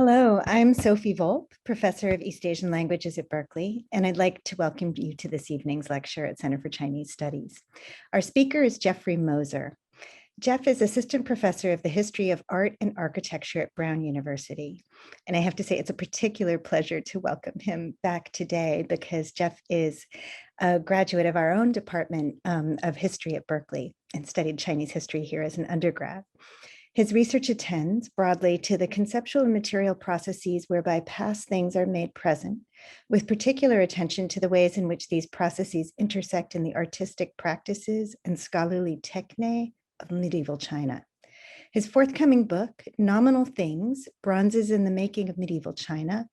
Hello, I'm Sophie Volpp, Professor of East Asian Languages at Berkeley, and I'd like to welcome you to this evening's lecture at Center for Chinese Studies. Our speaker is Jeffery Moser. Jeff is Assistant Professor of the History of Art and Architecture at Brown University. And I have to say, it's a particular pleasure to welcome him back today because Jeff is a graduate of our own department of history at Berkeley and studied Chinese history here as an undergrad. His research attends broadly to the conceptual and material processes whereby past things are made present, with particular attention to the ways in which these processes intersect in the artistic practices and scholarly techne of medieval China. His forthcoming book, Nominal Things, Bronzes in the Making of Medieval China,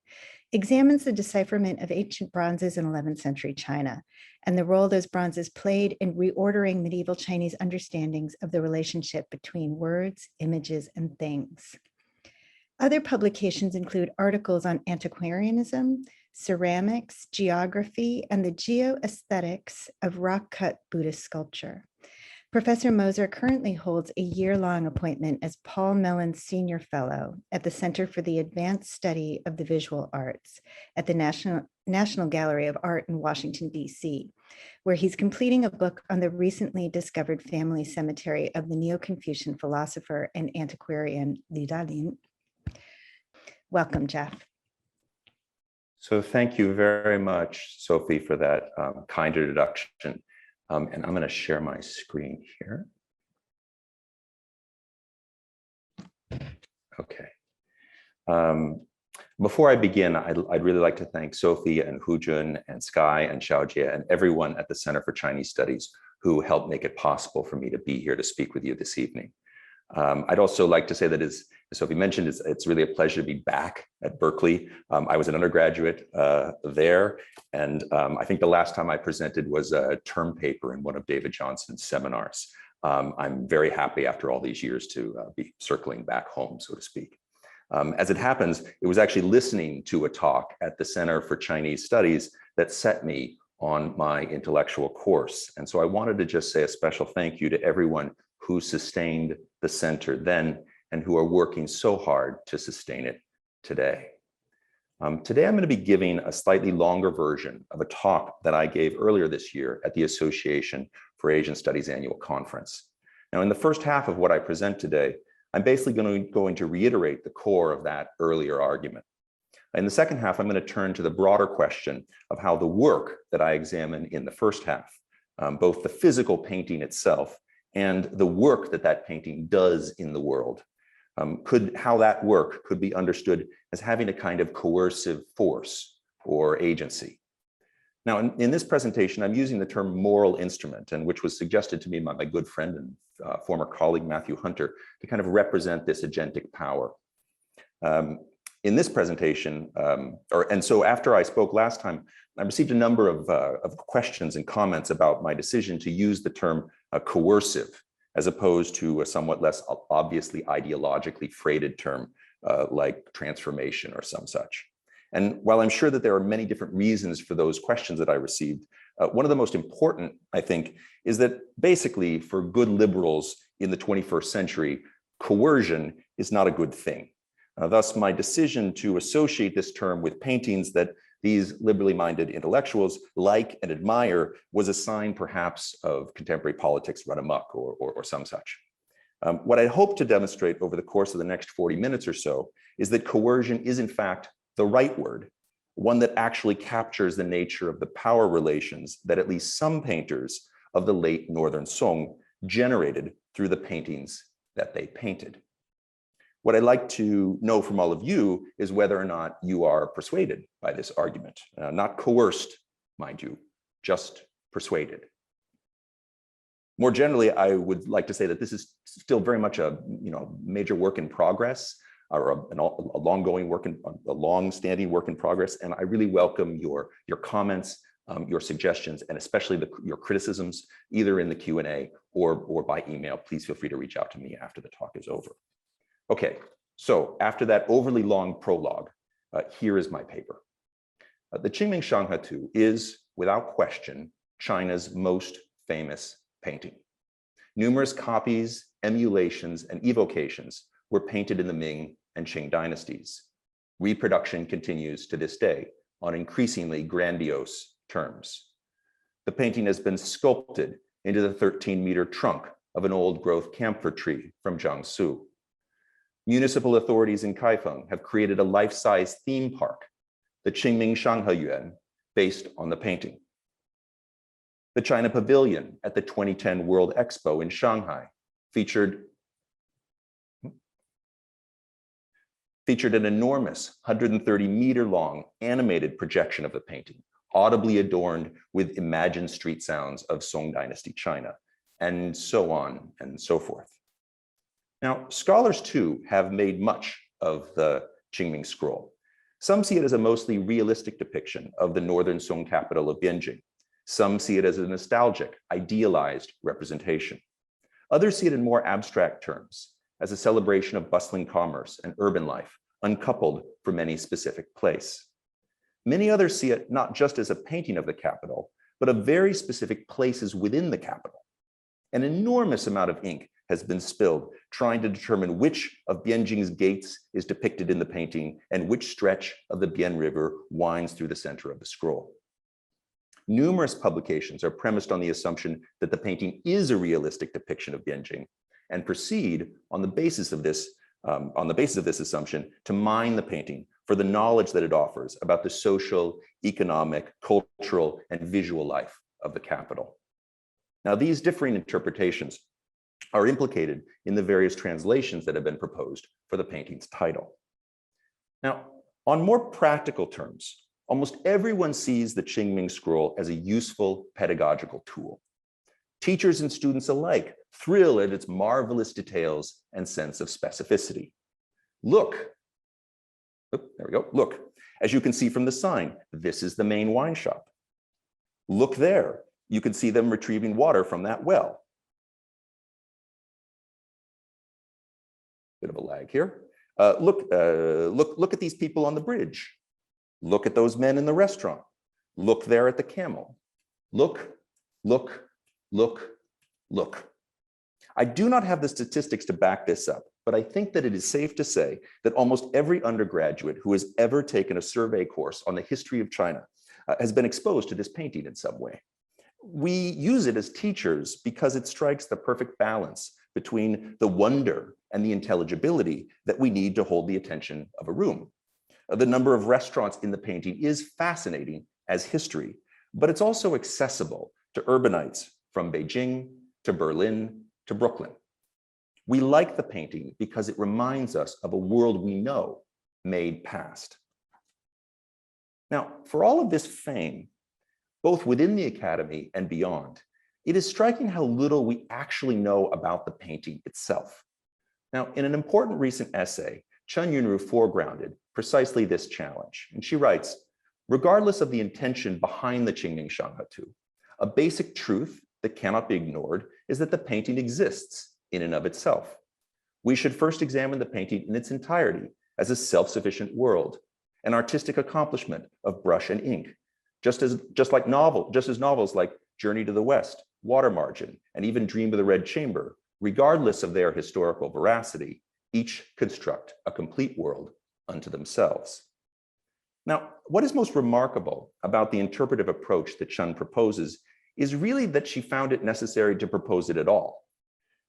examines the decipherment of ancient bronzes in 11th century China and the role those bronzes played in reordering medieval Chinese understandings of the relationship between words, images, and things. Other publications include articles on antiquarianism, ceramics, geography, and the geoaesthetics of rock-cut Buddhist sculpture. Professor Moser currently holds a year-long appointment as Paul Mellon's Senior Fellow at the Center for the Advanced Study of the Visual Arts at the National Gallery of Art in Washington, D.C., where he's completing a book on the recently discovered family cemetery of the Neo-Confucian philosopher and antiquarian Li Dalin. Welcome, Jeff. So thank you very much, Sophie, for that kind introduction. And I'm going to share my screen here. Okay. Before I begin, I'd really like to thank Sophie and Jun and Sky and Xiaojie and everyone at the Center for Chinese Studies who helped make it possible for me to be here to speak with you this evening. I'd also like to say that, as Sophie mentioned, it's really a pleasure to be back at Berkeley. I was an undergraduate there, and I think the last time I presented was a term paper in one of David Johnson's seminars. I'm very happy after all these years to be circling back home, so to speak. As it happens, it was actually listening to a talk at the Center for Chinese Studies that set me on my intellectual course. And so I wanted to just say a special thank you to everyone who sustained the center then and who are working so hard to sustain it today. Today, I'm going to be giving a slightly longer version of a talk that I gave earlier this year at the Association for Asian Studies Annual Conference. Now, in the first half of what I present today, I'm basically going to reiterate the core of that earlier argument. In the second half, I'm going to turn to the broader question of how the work that I examine in the first half, both the physical painting itself and the work that that painting does in the world, how that work could be understood as having a kind of coercive force or agency. Now, in this presentation, I'm using the term moral instrument, and which was suggested to me by my good friend and former colleague, Matthew Hunter, to kind of represent this agentic power. In this presentation, and so after I spoke last time, I received a number of questions and comments about my decision to use the term coercive, as opposed to a somewhat less obviously ideologically freighted term like transformation or some such. And while I'm sure that there are many different reasons for those questions that I received, one of the most important, I think, is that basically for good liberals in the 21st century, coercion is not a good thing. Thus, my decision to associate this term with paintings that these liberally minded intellectuals like and admire was a sign perhaps of contemporary politics run amok or some such. What I hope to demonstrate over the course of the next 40 minutes or so is that coercion is in fact the right word, one that actually captures the nature of the power relations that at least some painters of the late Northern Song generated through the paintings that they painted. What I'd like to know from all of you is whether or not you are persuaded by this argument, not coerced, mind you, just persuaded. More generally, I would like to say that this is still very much a major work in progress, or a long-standing work in progress, and I really welcome your comments, your suggestions, and especially your criticisms, either in the Q&A or by email. Please feel free to reach out to me after the talk is over. Okay, so after that overly long prologue, here is my paper. The Qingming Shanghe is, without question, China's most famous painting. Numerous copies, emulations, and evocations were painted in the Ming and Qing dynasties. Reproduction continues to this day on increasingly grandiose terms. The painting has been sculpted into the 13-meter trunk of an old-growth camphor tree from Jiangsu. Municipal authorities in Kaifeng have created a life-size theme park, the Qingming Festival, based on the painting. The China Pavilion at the 2010 World Expo in Shanghai featured an enormous 130-meter-long animated projection of the painting, audibly adorned with imagined street sounds of Song Dynasty China, and so on and so forth. Now, scholars too have made much of the Qingming Scroll. Some see it as a mostly realistic depiction of the northern Song capital of Bianjing. Some see it as a nostalgic, idealized representation. Others see it in more abstract terms, as a celebration of bustling commerce and urban life, uncoupled from any specific place. Many others see it not just as a painting of the capital, but of very specific places within the capital. An enormous amount of ink has been spilled trying to determine which of Bianjing's gates is depicted in the painting and which stretch of the Bian River winds through the center of the scroll. Numerous publications are premised on the assumption that the painting is a realistic depiction of Bianjing and proceed on the basis of this assumption to mine the painting for the knowledge that it offers about the social, economic, cultural, and visual life of the capital. Now, these differing interpretations are implicated in the various translations that have been proposed for the painting's title. Now, on more practical terms, almost everyone sees the Qingming Scroll as a useful pedagogical tool. Teachers and students alike thrill at its marvelous details and sense of specificity. Look, there we go, look, as you can see from the sign, this is the main wine shop. Look there, you can see them retrieving water from that well. Bit of a lag here. Look at these people on the bridge. Look at those men in the restaurant. Look there at the camel. Look, look, look, look. I do not have the statistics to back this up, but I think that it is safe to say that almost every undergraduate who has ever taken a survey course on the history of China has been exposed to this painting in some way. We use it as teachers because it strikes the perfect balance between the wonder and the intelligibility that we need to hold the attention of a room. The number of restaurants in the painting is fascinating as history, but it's also accessible to urbanites from Beijing to Berlin to Brooklyn. We like the painting because it reminds us of a world we know made past. Now, for all of this fame, both within the Academy and beyond, it is striking how little we actually know about the painting itself. Now, in an important recent essay, Chen Yunru foregrounded precisely this challenge. And she writes, regardless of the intention behind the Qingming Shanghe, a basic truth that cannot be ignored is that the painting exists in and of itself. We should first examine the painting in its entirety as a self-sufficient world, an artistic accomplishment of brush and ink, just as novels like Journey to the West, Water Margin, and even Dream of the Red Chamber, regardless of their historical veracity, each construct a complete world unto themselves. Now, what is most remarkable about the interpretive approach that Chen proposes is really that she found it necessary to propose it at all.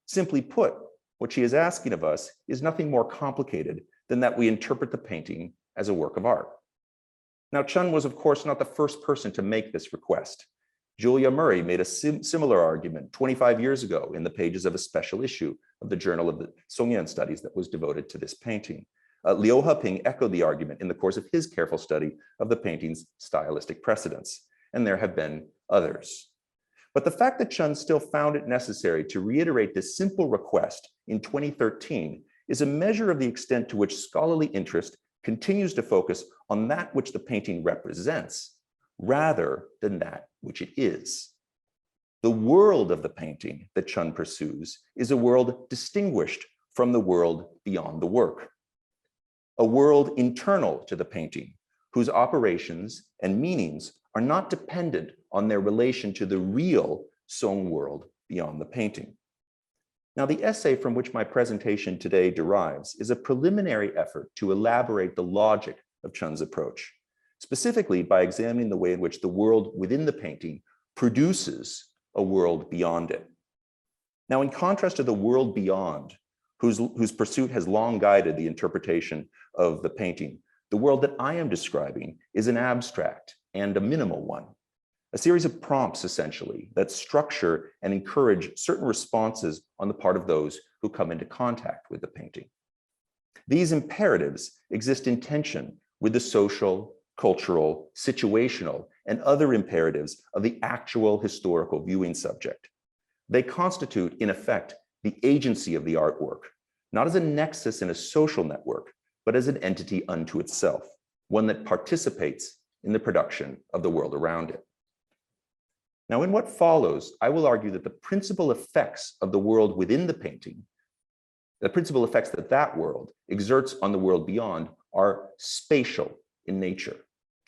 Simply put, what she is asking of us is nothing more complicated than that we interpret the painting as a work of art. Now, Chen was, of course, not the first person to make this request. Julia Murray made a similar argument 25 years ago in the pages of a special issue of the Journal of the Songyan Studies that was devoted to this painting. Liu Heping echoed the argument in the course of his careful study of the painting's stylistic precedents, and there have been others. But the fact that Chen still found it necessary to reiterate this simple request in 2013 is a measure of the extent to which scholarly interest continues to focus on that which the painting represents, rather than that which it is. The world of the painting that Chen pursues is a world distinguished from the world beyond the work, a world internal to the painting, whose operations and meanings are not dependent on their relation to the real Song world beyond the painting. Now, the essay from which my presentation today derives is a preliminary effort to elaborate the logic of Chun's approach, specifically by examining the way in which the world within the painting produces a world beyond it. Now, in contrast to the world beyond, whose pursuit has long guided the interpretation of the painting, the world that I am describing is an abstract and a minimal one, a series of prompts, essentially, that structure and encourage certain responses on the part of those who come into contact with the painting. These imperatives exist in tension with the social, cultural, situational, and other imperatives of the actual historical viewing subject. They constitute, in effect, the agency of the artwork, not as a nexus in a social network, but as an entity unto itself, one that participates in the production of the world around it. Now, in what follows, I will argue that the principal effects of the world within the painting, the principal effects that that world exerts on the world beyond, are spatial in nature.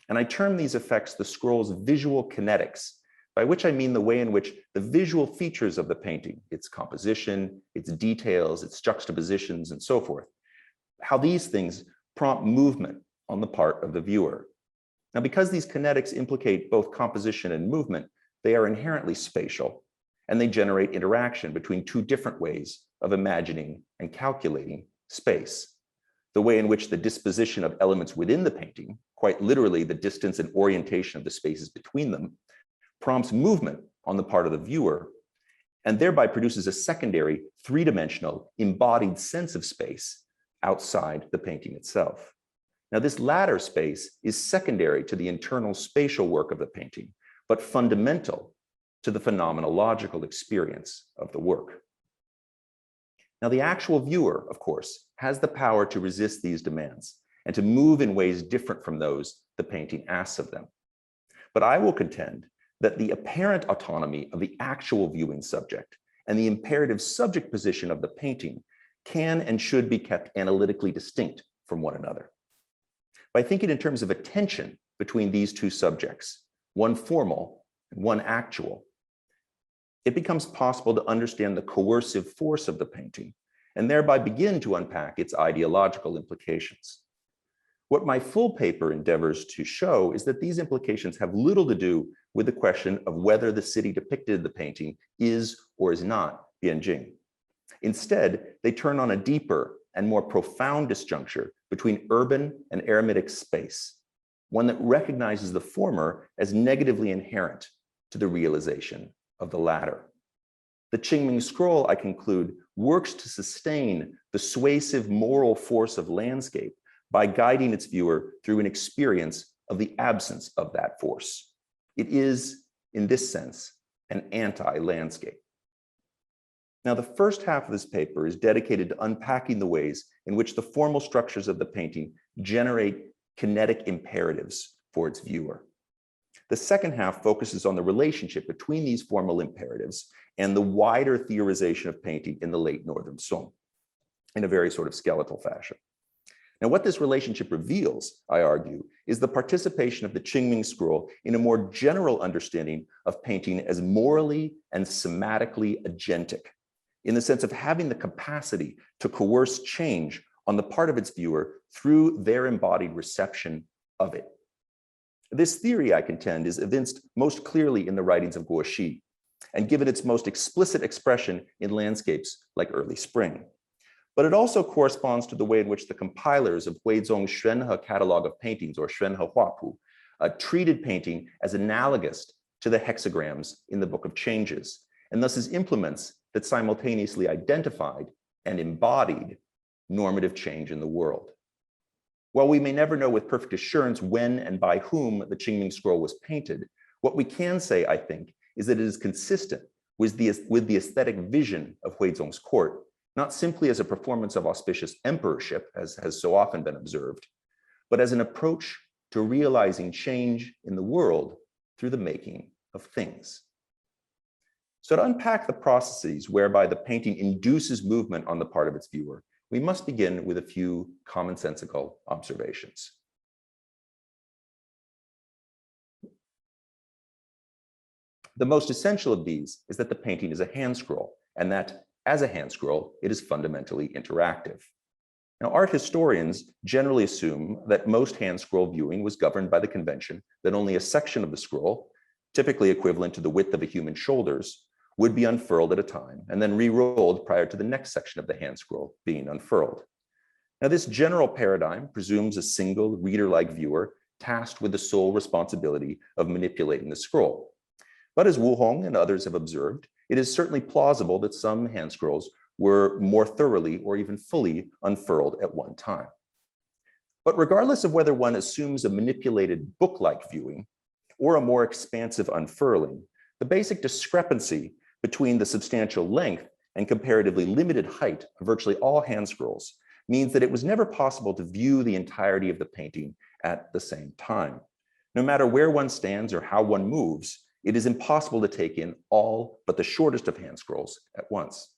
And I term these effects the scroll's visual kinetics, by which I mean the way in which the visual features of the painting, its composition, its details, its juxtapositions, and so forth, how these things prompt movement on the part of the viewer. Now, because these kinetics implicate both composition and movement, they are inherently spatial, and they generate interaction between two different ways of imagining and calculating space. The way in which the disposition of elements within the painting, quite literally the distance and orientation of the spaces between them, prompts movement on the part of the viewer, and thereby produces a secondary, three-dimensional, embodied sense of space outside the painting itself. Now, this latter space is secondary to the internal spatial work of the painting, but fundamental to the phenomenological experience of the work. Now, the actual viewer, of course, has the power to resist these demands and to move in ways different from those the painting asks of them. But I will contend that the apparent autonomy of the actual viewing subject and the imperative subject position of the painting can and should be kept analytically distinct from one another. By thinking in terms of a tension between these two subjects, one formal and one actual, it becomes possible to understand the coercive force of the painting and thereby begin to unpack its ideological implications. What my full paper endeavors to show is that these implications have little to do with the question of whether the city depicted in the painting is or is not Bianjing. Instead, they turn on a deeper and more profound disjuncture between urban and eremitic space, one that recognizes the former as negatively inherent to the realization of the latter. The Qingming Scroll, I conclude, works to sustain the suasive moral force of landscape by guiding its viewer through an experience of the absence of that force. It is, in this sense, an anti-landscape. Now, the first half of this paper is dedicated to unpacking the ways in which the formal structures of the painting generate kinetic imperatives for its viewer. The second half focuses on the relationship between these formal imperatives and the wider theorization of painting in the late Northern Song, in a very sort of skeletal fashion. Now, what this relationship reveals, I argue, is the participation of the Qingming Scroll in a more general understanding of painting as morally and somatically agentic, in the sense of having the capacity to coerce change on the part of its viewer through their embodied reception of it. This theory, I contend, is evinced most clearly in the writings of Guoxi and given its most explicit expression in landscapes like early spring. But it also corresponds to the way in which the compilers of Huizong's shanghe catalog of paintings, or shanghe huapu, treated painting as analogous to the hexagrams in the Book of Changes, and thus as implements that simultaneously identified and embodied normative change in the world. While we may never know with perfect assurance when and by whom the Qingming Scroll was painted, what we can say, I think, is that it is consistent with the aesthetic vision of Huizong's court, not simply as a performance of auspicious emperorship, as has so often been observed, but as an approach to realizing change in the world through the making of things. So to unpack the processes whereby the painting induces movement on the part of its viewer, we must begin with a few commonsensical observations. The most essential of these is that the painting is a hand scroll, and that as a hand scroll, it is fundamentally interactive. Now, art historians generally assume that most hand scroll viewing was governed by the convention that only a section of the scroll, typically equivalent to the width of a human's shoulders, would be unfurled at a time and then re-rolled prior to the next section of the hand scroll being unfurled. Now, this general paradigm presumes a single reader-like viewer tasked with the sole responsibility of manipulating the scroll. But as Wu Hong and others have observed, it is certainly plausible that some hand scrolls were more thoroughly or even fully unfurled at one time. But regardless of whether one assumes a manipulated book-like viewing or a more expansive unfurling, the basic discrepancy between the substantial length and comparatively limited height of virtually all hand scrolls means that it was never possible to view the entirety of the painting at the same time. No matter where one stands or how one moves, it is impossible to take in all but the shortest of hand scrolls at once.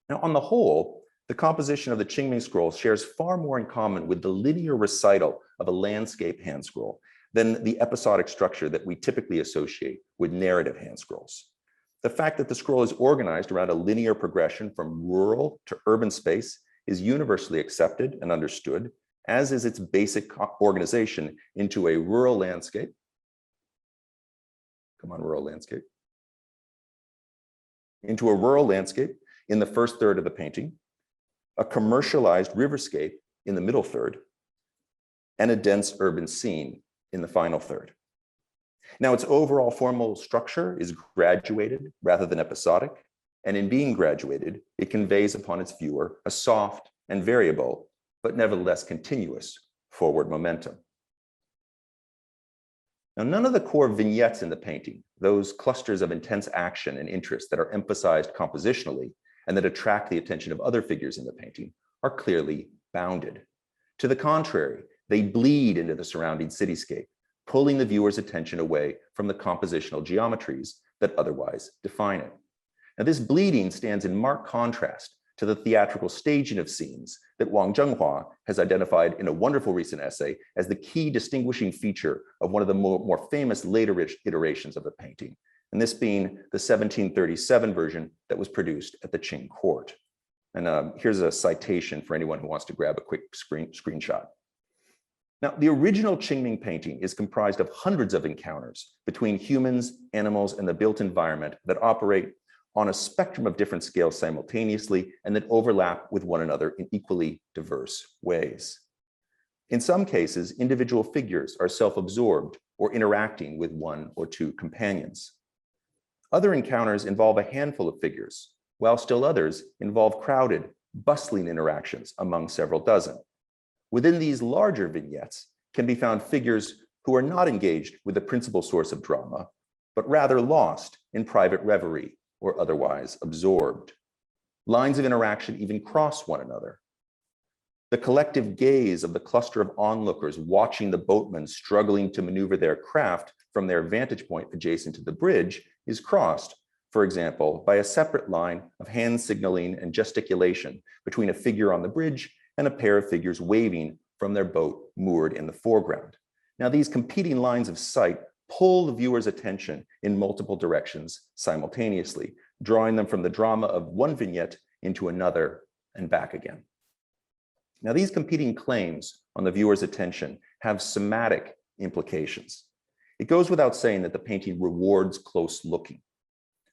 Now, on the whole, the composition of the Qingming scroll shares far more in common with the linear recital of a landscape hand scroll than the episodic structure that we typically associate with narrative hand scrolls. The fact that the scroll is organized around a linear progression from rural to urban space is universally accepted and understood, as is its basic organization into a rural landscape. Come on, rural landscape. Into a rural landscape in the first third of the painting, a commercialized riverscape in the middle third, and a dense urban scene in the final third. Now, its overall formal structure is graduated rather than episodic, and in being graduated, it conveys upon its viewer a soft and variable, but nevertheless continuous forward momentum. Now, none of the core vignettes in the painting, those clusters of intense action and interest that are emphasized compositionally and that attract the attention of other figures in the painting, are clearly bounded. To the contrary, they bleed into the surrounding cityscape, pulling the viewer's attention away from the compositional geometries that otherwise define it. Now, this bleeding stands in marked contrast to the theatrical staging of scenes that Wang Zhenghua has identified in a wonderful recent essay as the key distinguishing feature of one of the more famous later iterations of the painting, and this being the 1737 version that was produced at the Qing court. And here's a citation for anyone who wants to grab a quick screenshot. Now, the original Qingming painting is comprised of hundreds of encounters between humans, animals, and the built environment that operate on a spectrum of different scales simultaneously and that overlap with one another in equally diverse ways. In some cases, individual figures are self-absorbed or interacting with one or two companions. Other encounters involve a handful of figures, while still others involve crowded, bustling interactions among several dozen. Within these larger vignettes can be found figures who are not engaged with the principal source of drama, but rather lost in private reverie or otherwise absorbed. Lines of interaction even cross one another. The collective gaze of the cluster of onlookers watching the boatmen struggling to maneuver their craft from their vantage point adjacent to the bridge is crossed, for example, by a separate line of hand signaling and gesticulation between a figure on the bridge and a pair of figures waving from their boat moored in the foreground. Now, these competing lines of sight pull the viewer's attention in multiple directions simultaneously, drawing them from the drama of one vignette into another and back again. Now, these competing claims on the viewer's attention have somatic implications. It goes without saying that the painting rewards close looking.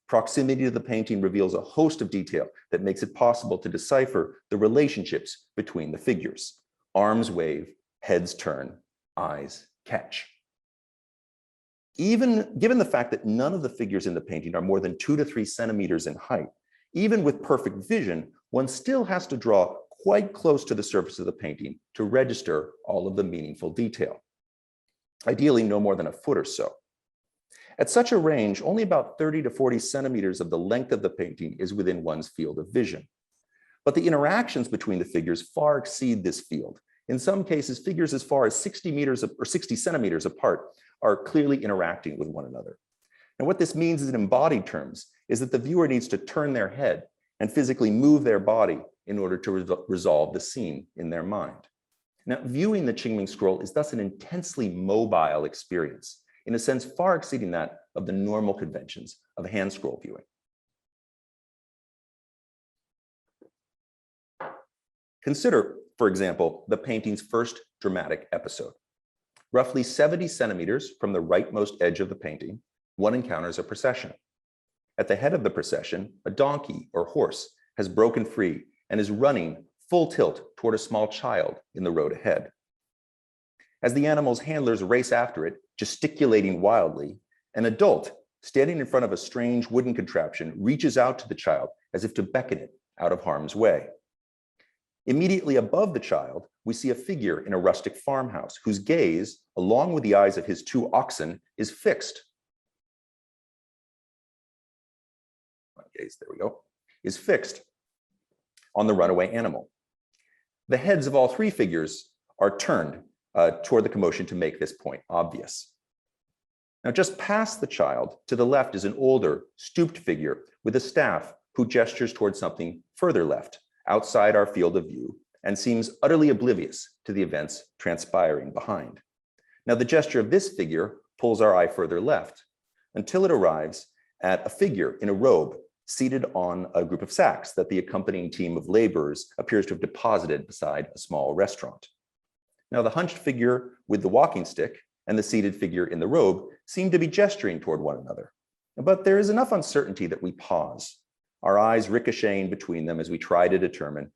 Proximity to the painting reveals a host of detail that makes it possible to decipher the relationships between the figures. Arms wave, heads turn, eyes catch. Even given the fact that none of the figures in the painting are more than 2 to 3 centimeters in height, even with perfect vision, one still has to draw quite close to the surface of the painting to register all of the meaningful detail. Ideally, no more than a foot or so. At such a range, only about 30 to 40 centimeters of the length of the painting is within one's field of vision. But the interactions between the figures far exceed this field. In some cases, figures as far as 60 meters or 60 centimeters apart are clearly interacting with one another. And what this means in embodied terms is that the viewer needs to turn their head and physically move their body in order to resolve the scene in their mind. Now, viewing the Qingming scroll is thus an intensely mobile experience, in a sense far exceeding that of the normal conventions of hand scroll viewing. Consider, for example, the painting's first dramatic episode. Roughly 70 centimeters from the rightmost edge of the painting, one encounters a procession. At the head of the procession, a donkey or horse has broken free and is running full tilt toward a small child in the road ahead. As the animal's handlers race after it, gesticulating wildly, an adult standing in front of a strange wooden contraption reaches out to the child as if to beckon it out of harm's way. Immediately above the child, we see a figure in a rustic farmhouse whose gaze, along with the eyes of his two oxen, is fixed. There we go, is fixed on the runaway animal. The heads of all three figures are turned toward the commotion to make this point obvious. Now, just past the child, to the left is an older, stooped figure with a staff who gestures toward something further left, outside our field of view, and seems utterly oblivious to the events transpiring behind. Now, the gesture of this figure pulls our eye further left until it arrives at a figure in a robe seated on a group of sacks that the accompanying team of laborers appears to have deposited beside a small restaurant. Now, the hunched figure with the walking stick and the seated figure in the robe seem to be gesturing toward one another. But there is enough uncertainty that we pause, our eyes ricocheting between them as we try to determine,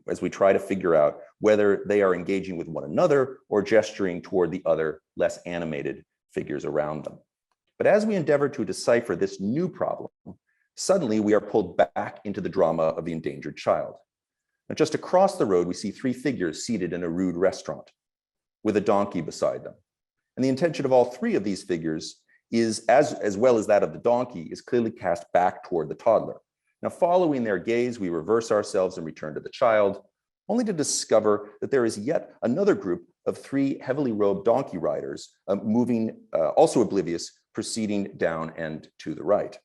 as we try to figure out whether they are engaging with one another or gesturing toward the other, less animated figures around them. But as we endeavor to decipher this new problem, suddenly we are pulled back into the drama of the endangered child. Now, just across the road, we see three figures seated in a rude restaurant with a donkey beside them. And the intention of all three of these figures is, as well as that of the donkey, is clearly cast back toward the toddler. Now, following their gaze, we reverse ourselves and return to the child, only to discover that there is yet another group of three heavily robed donkey riders moving, also oblivious, proceeding down and to the right.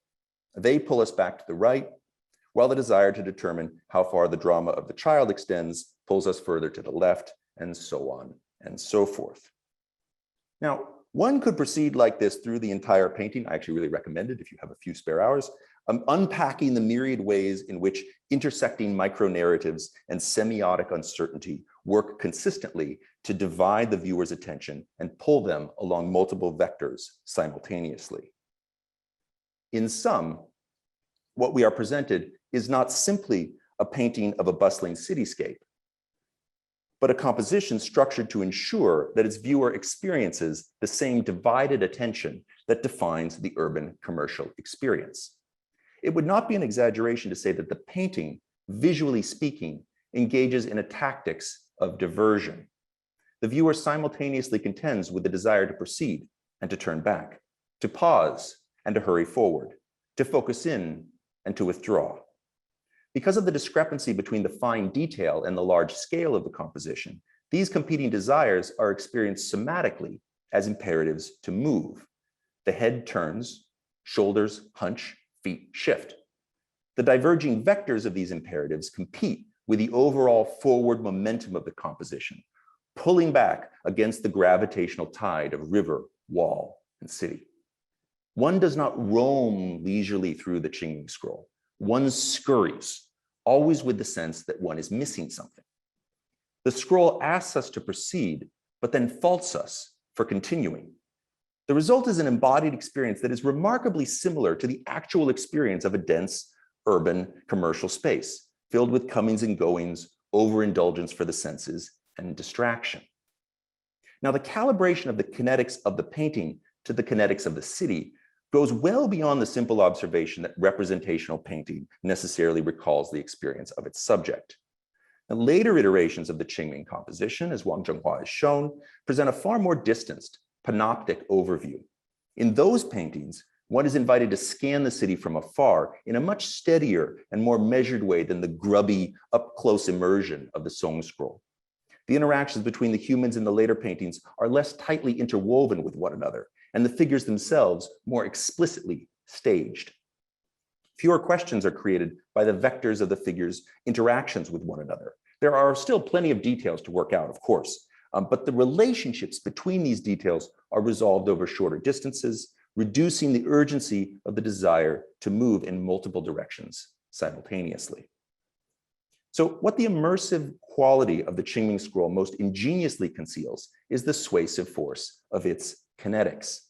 They pull us back to the right, while the desire to determine how far the drama of the child extends pulls us further to the left, and so on and so forth. Now, one could proceed like this through the entire painting. I actually really recommend it if you have a few spare hours, unpacking the myriad ways in which intersecting micro-narratives and semiotic uncertainty work consistently to divide the viewer's attention and pull them along multiple vectors simultaneously. In sum, what we are presented is not simply a painting of a bustling cityscape, but a composition structured to ensure that its viewer experiences the same divided attention that defines the urban commercial experience. It would not be an exaggeration to say that the painting, visually speaking, engages in a tactics of diversion. The viewer simultaneously contends with the desire to proceed and to turn back, to pause and to hurry forward, to focus in and to withdraw. Because of the discrepancy between the fine detail and the large scale of the composition, these competing desires are experienced somatically as imperatives to move. The head turns, shoulders hunch, feet shift. The diverging vectors of these imperatives compete with the overall forward momentum of the composition, pulling back against the gravitational tide of river, wall, and city. One does not roam leisurely through the Qingming scroll. One scurries, always with the sense that one is missing something. The scroll asks us to proceed, but then faults us for continuing. The result is an embodied experience that is remarkably similar to the actual experience of a dense, urban, commercial space, filled with comings and goings, overindulgence for the senses, and distraction. Now, the calibration of the kinetics of the painting to the kinetics of the city goes well beyond the simple observation that representational painting necessarily recalls the experience of its subject. Now, later iterations of the Qingming composition, as Wang Zhenghua has shown, present a far more distanced, panoptic overview. In those paintings, one is invited to scan the city from afar in a much steadier and more measured way than the grubby, up-close immersion of the Song scroll. The interactions between the humans in the later paintings are less tightly interwoven with one another, and the figures themselves more explicitly staged. Fewer questions are created by the vectors of the figures' interactions with one another. There are still plenty of details to work out, of course, but the relationships between these details are resolved over shorter distances, reducing the urgency of the desire to move in multiple directions simultaneously. So what the immersive quality of the Qingming scroll most ingeniously conceals is the suasive force of its kinetics.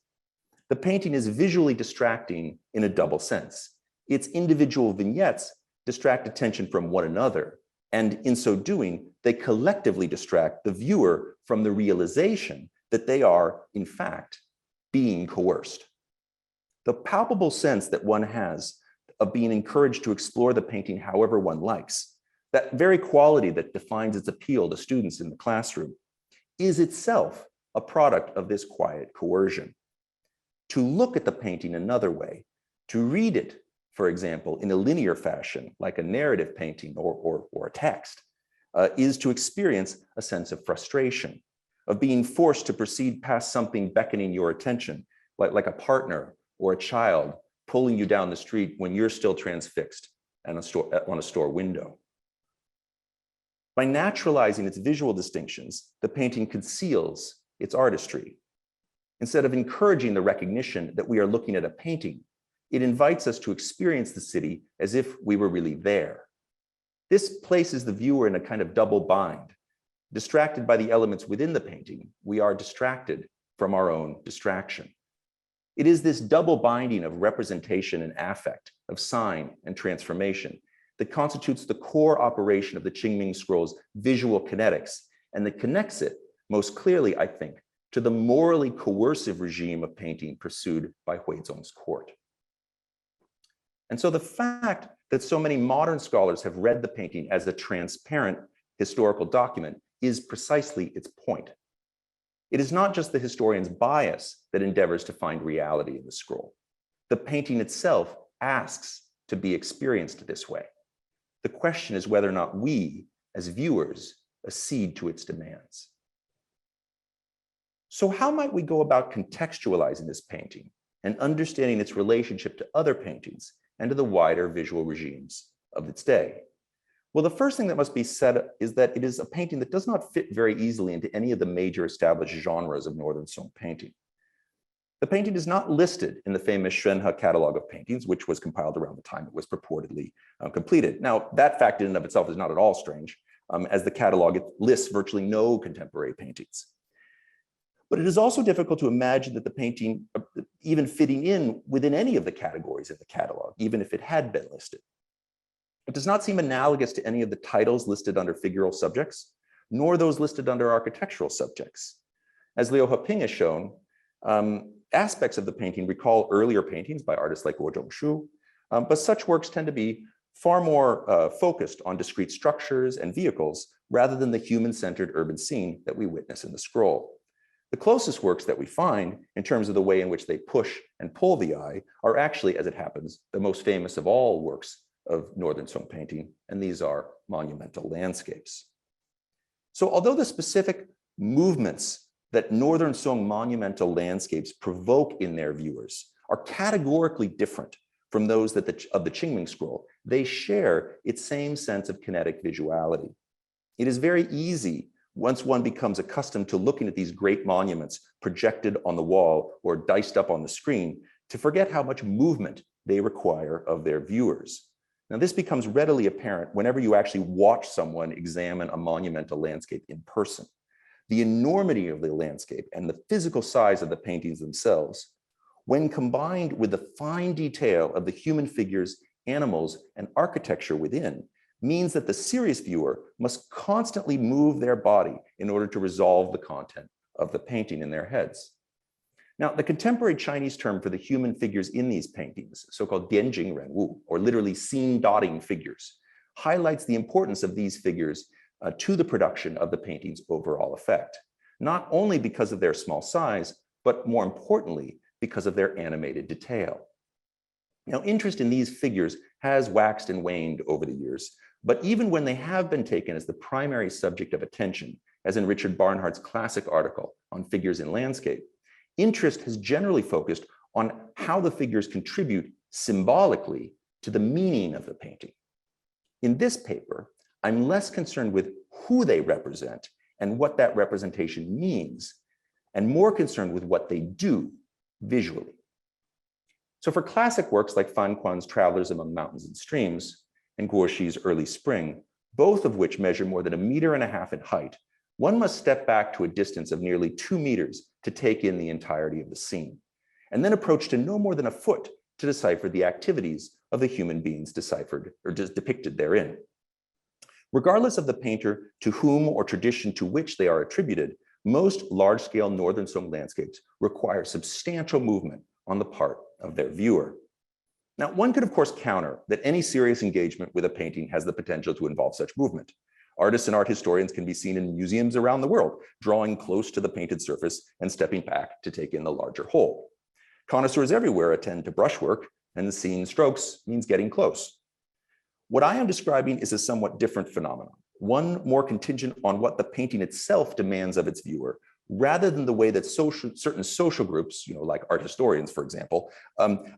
The painting is visually distracting in a double sense. Its individual vignettes distract attention from one another, and in so doing, they collectively distract the viewer from the realization that they are, in fact, being coerced. The palpable sense that one has of being encouraged to explore the painting however one likes, that very quality that defines its appeal to students in the classroom, is itself a product of this quiet coercion. To look at the painting another way, to read it, for example, in a linear fashion, like a narrative painting or a text, is to experience a sense of frustration, of being forced to proceed past something beckoning your attention, like a partner or a child pulling you down the street when you're still transfixed on a store window. By naturalizing its visual distinctions, the painting conceals its artistry. Instead of encouraging the recognition that we are looking at a painting, it invites us to experience the city as if we were really there. This places the viewer in a kind of double bind. Distracted by the elements within the painting, we are distracted from our own distraction. It is this double binding of representation and affect, of sign and transformation, that constitutes the core operation of the Qingming scroll's visual kinetics, and that connects it most clearly, I think, to the morally coercive regime of painting pursued by Huizong's court. And so the fact that so many modern scholars have read the painting as a transparent historical document is precisely its point. It is not just the historian's bias that endeavors to find reality in the scroll. The painting itself asks to be experienced this way. The question is whether or not we, as viewers, accede to its demands. So how might we go about contextualizing this painting and understanding its relationship to other paintings and to the wider visual regimes of its day? Well, the first thing that must be said is that it is a painting that does not fit very easily into any of the major established genres of Northern Song painting. The painting is not listed in the famous shanghe catalog of paintings, which was compiled around the time it was purportedly completed. Now, that fact in and of itself is not at all strange, as the catalog lists virtually no contemporary paintings. But it is also difficult to imagine that the painting even fitting in within any of the categories in the catalog, even if it had been listed. It does not seem analogous to any of the titles listed under figural subjects, nor those listed under architectural subjects. As Liu Heping has shown, aspects of the painting recall earlier paintings by artists like Guo Zhongshu, but such works tend to be far more focused on discrete structures and vehicles rather than the human-centered urban scene that we witness in the scroll. The closest works that we find in terms of the way in which they push and pull the eye are actually, as it happens, the most famous of all works of Northern Song painting, and these are monumental landscapes. So although the specific movements that Northern Song monumental landscapes provoke in their viewers are categorically different from those of the Qingming scroll, they share its same sense of kinetic visuality. It is very easy, once one becomes accustomed to looking at these great monuments projected on the wall or diced up on the screen, to forget how much movement they require of their viewers. Now, this becomes readily apparent whenever you actually watch someone examine a monumental landscape in person. The enormity of the landscape and the physical size of the paintings themselves, when combined with the fine detail of the human figures, animals, and architecture within, means that the serious viewer must constantly move their body in order to resolve the content of the painting in their heads. Now, the contemporary Chinese term for the human figures in these paintings, so-called dianjing renwu, or literally scene-dotting figures, highlights the importance of these figures to the production of the painting's overall effect, not only because of their small size, but more importantly, because of their animated detail. Now, interest in these figures has waxed and waned over the years, but even when they have been taken as the primary subject of attention, as in Richard Barnhart's classic article on figures in landscape, interest has generally focused on how the figures contribute symbolically to the meaning of the painting. In this paper, I'm less concerned with who they represent and what that representation means, and more concerned with what they do visually. So for classic works like Fan Quan's Travelers Among Mountains and Streams and Guo Shi's Early Spring, both of which measure more than 1.5 meters in height, one must step back to a distance of nearly 2 meters to take in the entirety of the scene, and then approach to no more than a foot to decipher the activities of the human beings deciphered or just depicted therein. Regardless of the painter to whom or tradition to which they are attributed, most large-scale Northern Song landscapes require substantial movement on the part of their viewer. Now, one could of course counter that any serious engagement with a painting has the potential to involve such movement. Artists and art historians can be seen in museums around the world, drawing close to the painted surface and stepping back to take in the larger whole. Connoisseurs everywhere attend to brushwork, and the scene strokes means getting close. What I am describing is a somewhat different phenomenon, one more contingent on what the painting itself demands of its viewer, rather than the way that certain social groups, like art historians, for example,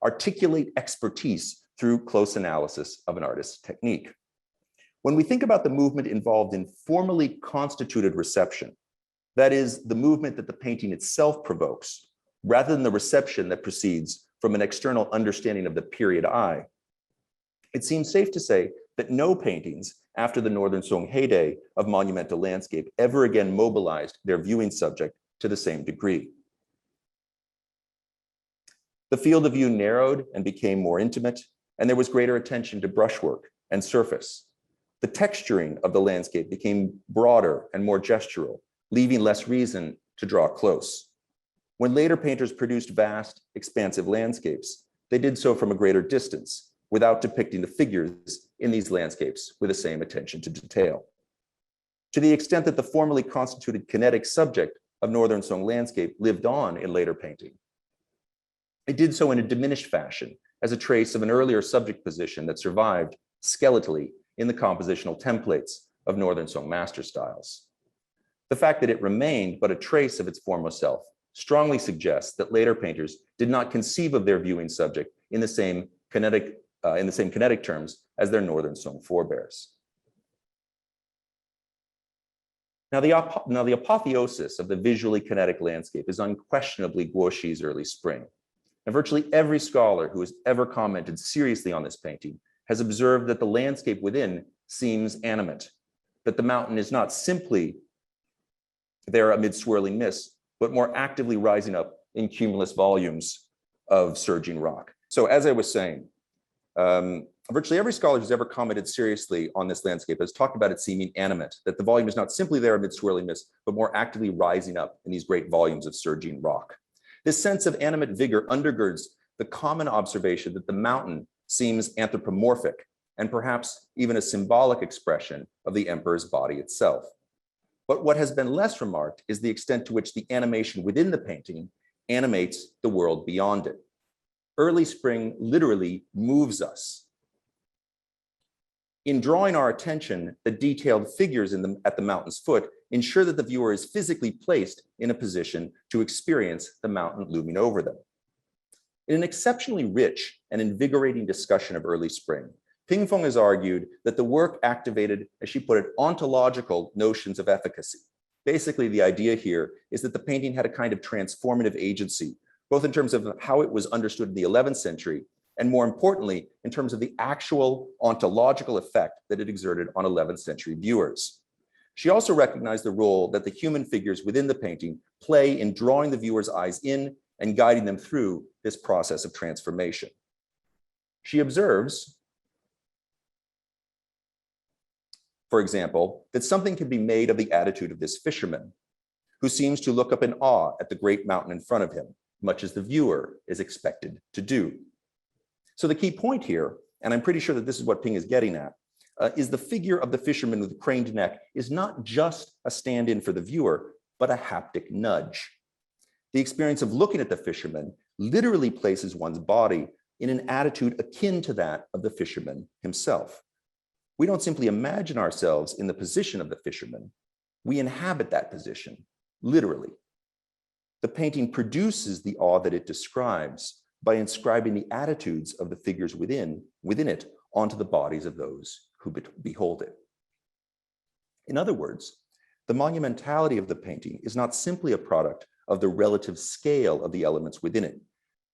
articulate expertise through close analysis of an artist's technique. When we think about the movement involved in formally constituted reception, that is, the movement that the painting itself provokes, rather than the reception that proceeds from an external understanding of the period eye, it seems safe to say that no paintings after the Northern Song heyday of monumental landscape ever again mobilized their viewing subject to the same degree. The field of view narrowed and became more intimate, and there was greater attention to brushwork and surface. The texturing of the landscape became broader and more gestural, leaving less reason to draw close. When later painters produced vast, expansive landscapes, they did so from a greater distance, without depicting the figures in these landscapes with the same attention to detail. To the extent that the formally constituted kinetic subject of Northern Song landscape lived on in later painting, it did so in a diminished fashion as a trace of an earlier subject position that survived skeletally in the compositional templates of Northern Song master styles. The fact that it remained but a trace of its former self strongly suggests that later painters did not conceive of their viewing subject in the same kinetic terms as their Northern Song forebears. Now the apotheosis of the visually kinetic landscape is unquestionably Guoxi's early spring. And virtually every scholar who has ever commented seriously on this painting has observed that the landscape within seems animate, that the mountain is not simply there amid swirling mist, but more actively rising up in cumulus volumes of surging rock. So as I was saying, virtually every scholar who's ever commented seriously on this landscape has talked about it seeming animate, that the volume is not simply there amid swirling mist, but more actively rising up in these great volumes of surging rock. This sense of animate vigor undergirds the common observation that the mountain seems anthropomorphic and perhaps even a symbolic expression of the emperor's body itself. But what has been less remarked is the extent to which the animation within the painting animates the world beyond it. Early spring literally moves us. In drawing our attention, the detailed figures at the mountain's foot ensure that the viewer is physically placed in a position to experience the mountain looming over them. In an exceptionally rich and invigorating discussion of early spring, Ping Feng has argued that the work activated, as she put it, ontological notions of efficacy. Basically, the idea here is that the painting had a kind of transformative agency, both in terms of how it was understood in the 11th century, and more importantly, in terms of the actual ontological effect that it exerted on 11th century viewers. She also recognized the role that the human figures within the painting play in drawing the viewer's eyes in and guiding them through this process of transformation. She observes, for example, that something can be made of the attitude of this fisherman, who seems to look up in awe at the great mountain in front of him, much as the viewer is expected to do. So the key point here, and I'm pretty sure that this is what Ping is getting at, is the figure of the fisherman with the craned neck is not just a stand-in for the viewer, but a haptic nudge. The experience of looking at the fisherman literally places one's body in an attitude akin to that of the fisherman himself. We don't simply imagine ourselves in the position of the fisherman, we inhabit that position, literally. The painting produces the awe that it describes by inscribing the attitudes of the figures within it onto the bodies of those who behold it. In other words, the monumentality of the painting is not simply a product of the relative scale of the elements within it,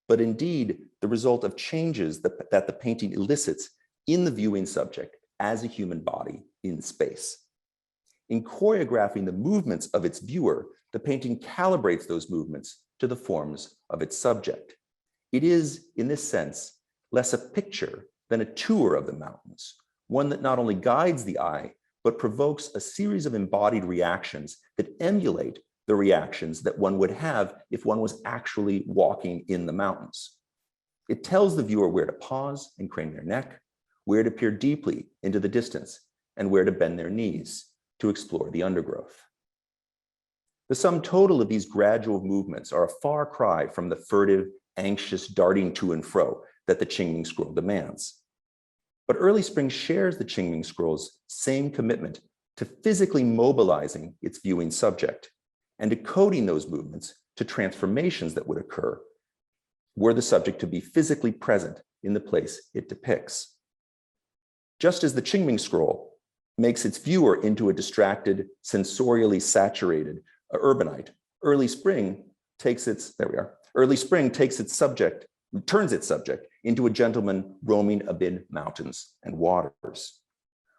but indeed the result of changes that the painting elicits in the viewing subject as a human body in space. In choreographing the movements of its viewer, the painting calibrates those movements to the forms of its subject. It is, in this sense, less a picture than a tour of the mountains, one that not only guides the eye, but provokes a series of embodied reactions that emulate the reactions that one would have if one was actually walking in the mountains. It tells the viewer where to pause and crane their neck, where to peer deeply into the distance, and where to bend their knees to explore the undergrowth. The sum total of these gradual movements are a far cry from the furtive, anxious darting to and fro that the Qingming Scroll demands. But early spring shares the Qingming Scroll's same commitment to physically mobilizing its viewing subject and decoding those movements to transformations that would occur were the subject to be physically present in the place it depicts. Just as the Qingming Scroll makes its viewer into a distracted, sensorially saturated urbanite, early spring takes its subject, turns its subject into a gentleman roaming amid mountains and waters.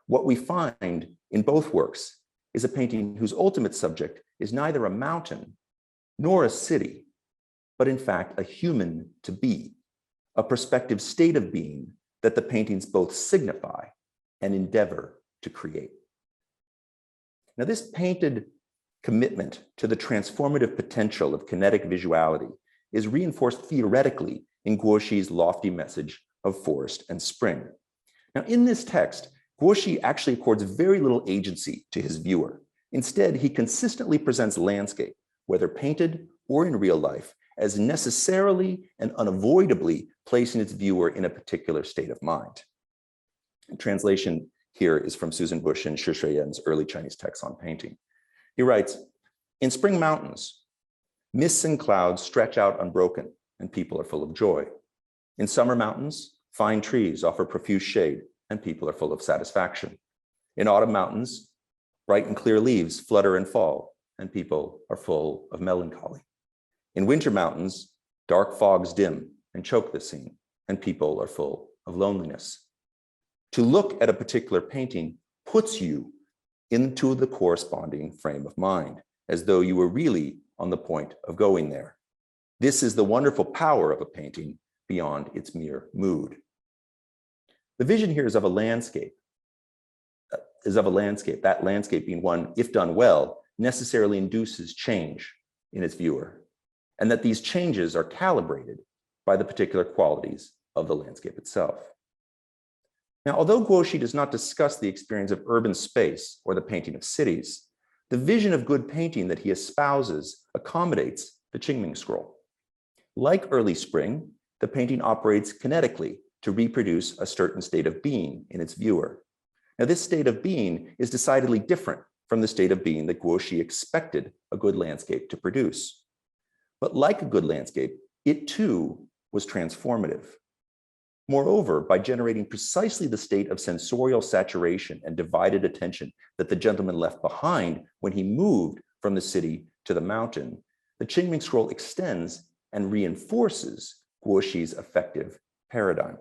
What we find in both works is a painting whose ultimate subject is neither a mountain nor a city, but in fact a human to be, a prospective state of being that the paintings both signify and endeavor to create. Now, this painted commitment to the transformative potential of kinetic visuality is reinforced theoretically in Guoxi's lofty message of forest and spring. Now, in this text, Guoxi actually accords very little agency to his viewer. Instead, he consistently presents landscape, whether painted or in real life, as necessarily and unavoidably placing its viewer in a particular state of mind. And translation here is from Susan Bush and Shi Shuiyan's early Chinese text on painting. He writes, "In spring mountains, mists and clouds stretch out unbroken, and people are full of joy. In summer mountains, fine trees offer profuse shade, and people are full of satisfaction. In autumn mountains, bright and clear leaves flutter and fall, and people are full of melancholy. In winter mountains, dark fogs dim and choke the scene, and people are full of loneliness." To look at a particular painting puts you into the corresponding frame of mind, as though you were really on the point of going there. This is the wonderful power of a painting beyond its mere mood. The vision here is of a landscape, that landscape being one, if done well, necessarily induces change in its viewer, and that these changes are calibrated by the particular qualities of the landscape itself. Now, although Guoxi does not discuss the experience of urban space or the painting of cities, the vision of good painting that he espouses accommodates the Qingming Scroll. Like early spring, the painting operates kinetically to reproduce a certain state of being in its viewer. Now, this state of being is decidedly different from the state of being that Guoxi expected a good landscape to produce. But like a good landscape, it too was transformative. Moreover, by generating precisely the state of sensorial saturation and divided attention that the gentleman left behind when he moved from the city to the mountain, the Qingming Scroll extends and reinforces Guoxi's effective paradigm.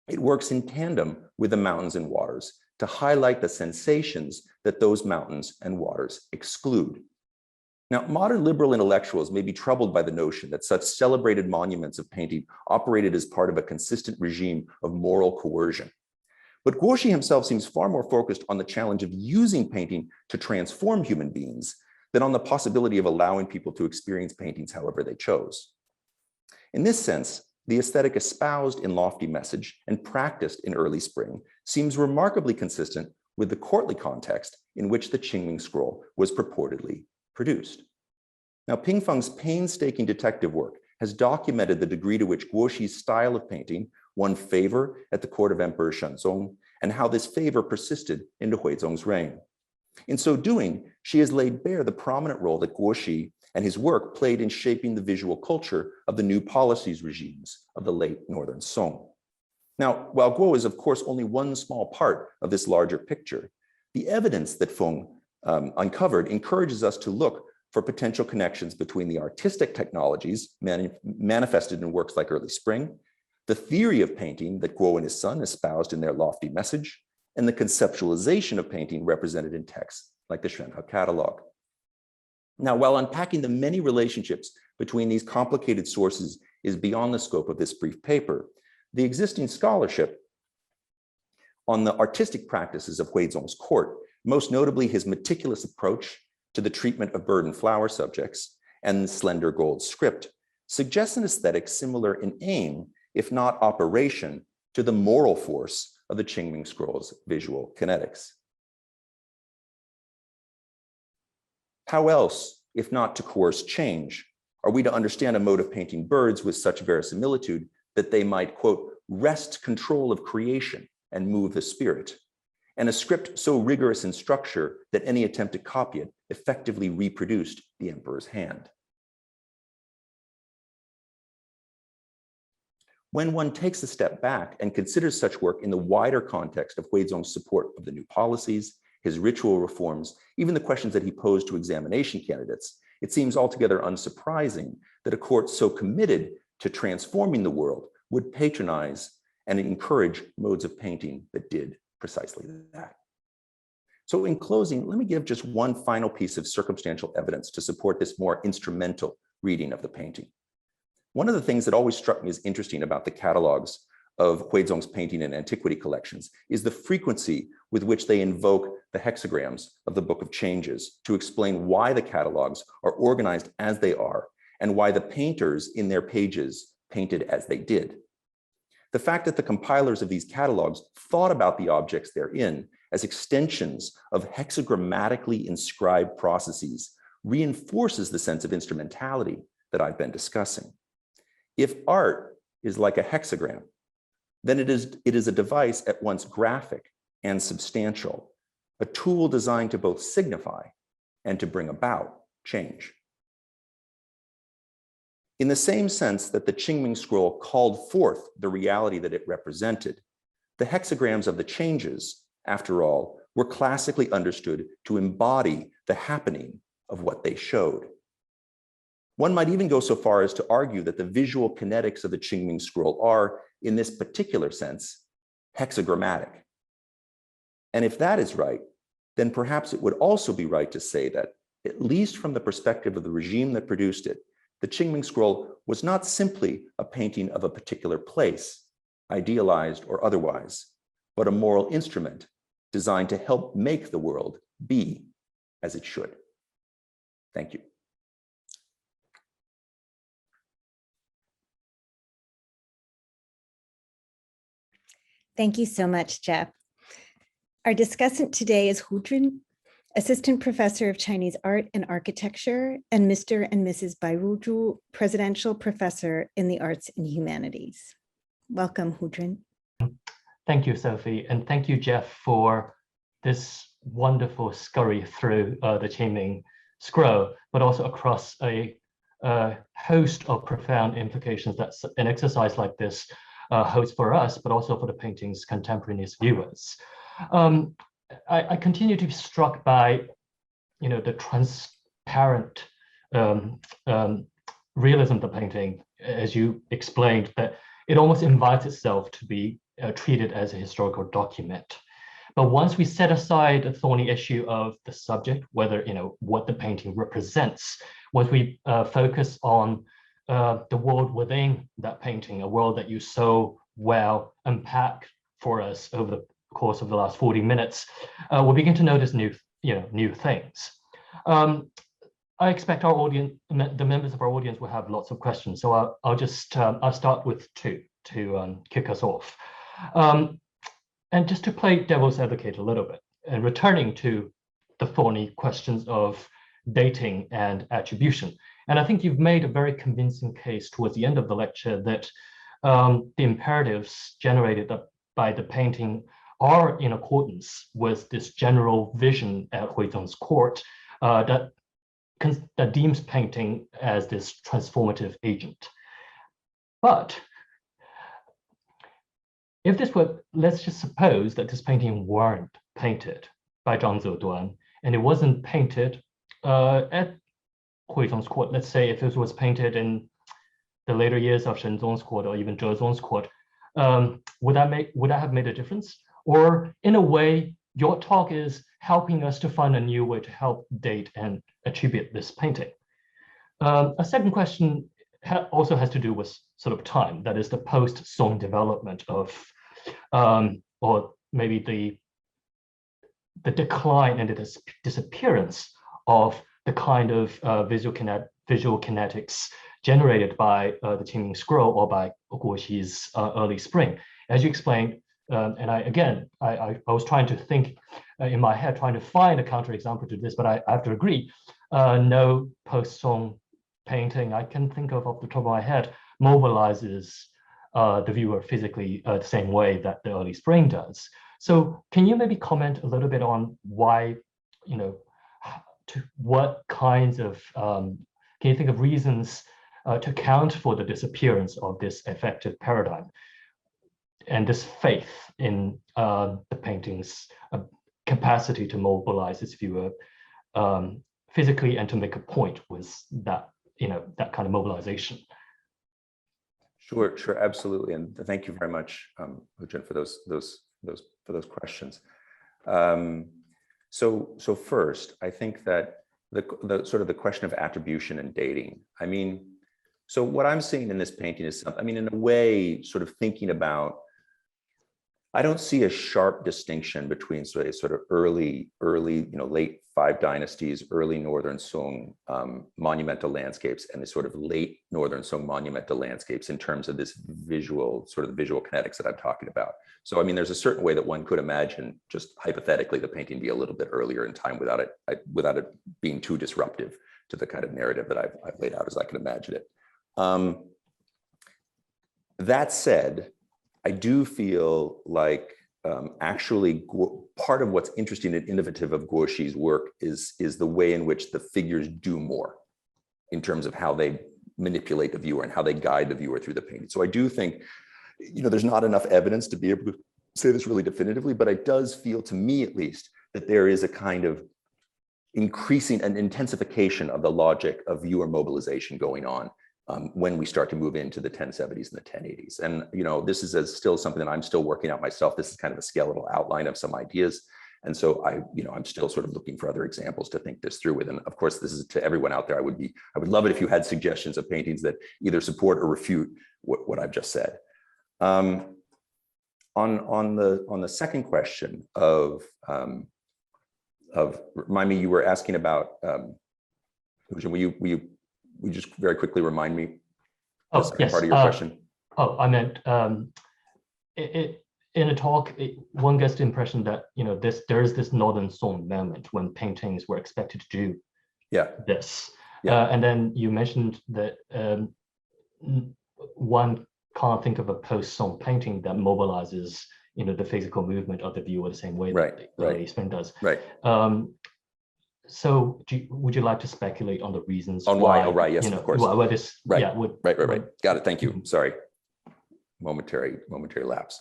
It works in tandem with the mountains and waters to highlight the sensations that those mountains and waters exclude. Now, modern liberal intellectuals may be troubled by the notion that such celebrated monuments of painting operated as part of a consistent regime of moral coercion. But Guoxi himself seems far more focused on the challenge of using painting to transform human beings than on the possibility of allowing people to experience paintings however they chose. In this sense, the aesthetic espoused in lofty message and practiced in early spring seems remarkably consistent with the courtly context in which the Qingming Scroll was purportedly produced. Now, Ping Feng's painstaking detective work has documented the degree to which Guoxi's style of painting won favor at the court of Emperor Shenzong and how this favor persisted into Huizong's reign. In so doing, she has laid bare the prominent role that Guoxi and his work played in shaping the visual culture of the new policies regimes of the late Northern Song. Now, while Guo is of course only one small part of this larger picture, the evidence that Feng uncovered encourages us to look for potential connections between the artistic technologies manifested in works like Early Spring, the theory of painting that Guo and his son espoused in their lofty message, and the conceptualization of painting represented in texts like the Shanghe catalog. Now, while unpacking the many relationships between these complicated sources is beyond the scope of this brief paper, the existing scholarship on the artistic practices of Huizong's court, most notably his meticulous approach to the treatment of bird and flower subjects and the slender gold script, suggests an aesthetic similar in aim, if not operation, to the moral force of the Qingming Scroll's visual kinetics. How else, if not to coerce change, are we to understand a mode of painting birds with such verisimilitude that they might, quote, wrest control of creation and move the spirit, and a script so rigorous in structure that any attempt to copy it effectively reproduced the emperor's hand? When one takes a step back and considers such work in the wider context of Huizong's support of the new policies, his ritual reforms, even the questions that he posed to examination candidates, it seems altogether unsurprising that a court so committed to transforming the world would patronize and encourage modes of painting that did precisely that. So in closing, let me give just one final piece of circumstantial evidence to support this more instrumental reading of the painting. One of the things that always struck me as interesting about the catalogs of Huizong's painting and antiquity collections is the frequency with which they invoke the hexagrams of the Book of Changes to explain why the catalogs are organized as they are and why the painters in their pages painted as they did. The fact that the compilers of these catalogs thought about the objects therein as extensions of hexagrammatically inscribed processes reinforces the sense of instrumentality that I've been discussing. If art is like a hexagram, then it is a device at once graphic and substantial, a tool designed to both signify and to bring about change. In the same sense that the Qingming Scroll called forth the reality that it represented, the hexagrams of the changes, after all, were classically understood to embody the happening of what they showed. One might even go so far as to argue that the visual kinetics of the Qingming Scroll are, in this particular sense, hexagrammatic. And if that is right, then perhaps it would also be right to say that, at least from the perspective of the regime that produced it, the Qingming Scroll was not simply a painting of a particular place, idealized or otherwise, but a moral instrument designed to help make the world be as it should. Thank you. Thank you so much, Jeff. Our discussant today is Hu Jun, Assistant Professor of Chinese Art and Architecture, and Mr. and Mrs. Bairuju, Presidential Professor in the Arts and Humanities. Welcome, Hu Jun. Thank you, Sophie, and thank you, Jeff, for this wonderful scurry through the Qingming Scroll, but also across a host of profound implications that an exercise like this holds for us, but also for the painting's contemporaneous viewers. I continue to be struck by, the transparent realism of the painting, as you explained, that it almost invites itself to be treated as a historical document. But once we set aside the thorny issue of the subject, whether, what the painting represents, once we focus on the world within that painting, a world that you so well unpack for us over the course of the last 40 minutes, we'll begin to notice new things. I expect our audience, the members of our audience, will have lots of questions. So I'll start with two to kick us off. And just to play devil's advocate a little bit, and returning to the thorny questions of dating and attribution. And I think you've made a very convincing case towards the end of the lecture that the imperatives generated by the painting are in accordance with this general vision at Huizong's court that deems painting as this transformative agent. But if this were, let's just suppose that this painting weren't painted by Zhang Zeduan, and it wasn't painted at Huizong's court. Let's say if it was painted in the later years of Shenzong's court or even Zhezong's court, would that have made a difference? Or in a way, your talk is helping us to find a new way to help date and attribute this painting. A second question also has to do with sort of time, that is the post-Song development of, or maybe the decline and the disappearance of the kind of visual kinetics generated by the Qingming Scroll or by Guoxi's early spring. As you explained, and I was trying to think in my head, trying to find a counterexample to this, but I have to agree, no post-Song painting I can think of off the top of my head mobilizes the viewer physically the same way that the early spring does. So can you maybe comment a little bit on why, what kinds of, can you think of reasons to account for the disappearance of this effective paradigm and this faith in the painting's capacity to mobilize its viewer physically and to make a point with that, that kind of mobilization? Sure, absolutely, and thank you very much, Jun, for those questions. So first, I think that the sort of the question of attribution and dating. I mean, so what I'm seeing in this painting is, in a way, sort of thinking about, I don't see a sharp distinction between sort of early, late Five Dynasties, early Northern Song monumental landscapes, and the sort of late Northern Song monumental landscapes in terms of this visual, sort of the visual kinetics that I'm talking about. So, there's a certain way that one could imagine, just hypothetically, the painting be a little bit earlier in time without it being too disruptive to the kind of narrative that I've laid out as I can imagine it. That said, I do feel like actually part of what's interesting and innovative of Guoxi's work is the way in which the figures do more in terms of how they manipulate the viewer and how they guide the viewer through the painting. So I do think, there's not enough evidence to be able to say this really definitively, but it does feel, to me at least, that there is a kind of increasing and intensification of the logic of viewer mobilization going on when we start to move into the 1070s and the 1080s. And, this is still something that I'm still working out myself. This is kind of a skeletal outline of some ideas. And so I'm still sort of looking for other examples to think this through with. And of course, this is to everyone out there. I would love it if you had suggestions of paintings that either support or refute what I've just said. On the second question of remind me, you were asking about, will you just very quickly remind me the second part of your question? I meant in a talk, one gets the impression that there is this Northern Song moment when paintings were expected to do this, and then you mentioned that one can't think of a post-Song painting that mobilizes the physical movement of the viewer the same way that the early spring does. Right. So would you like to speculate on the reasons why? Oh, right, yes, of course. Why this, right, right. Got it, thank you. Sorry, momentary lapse.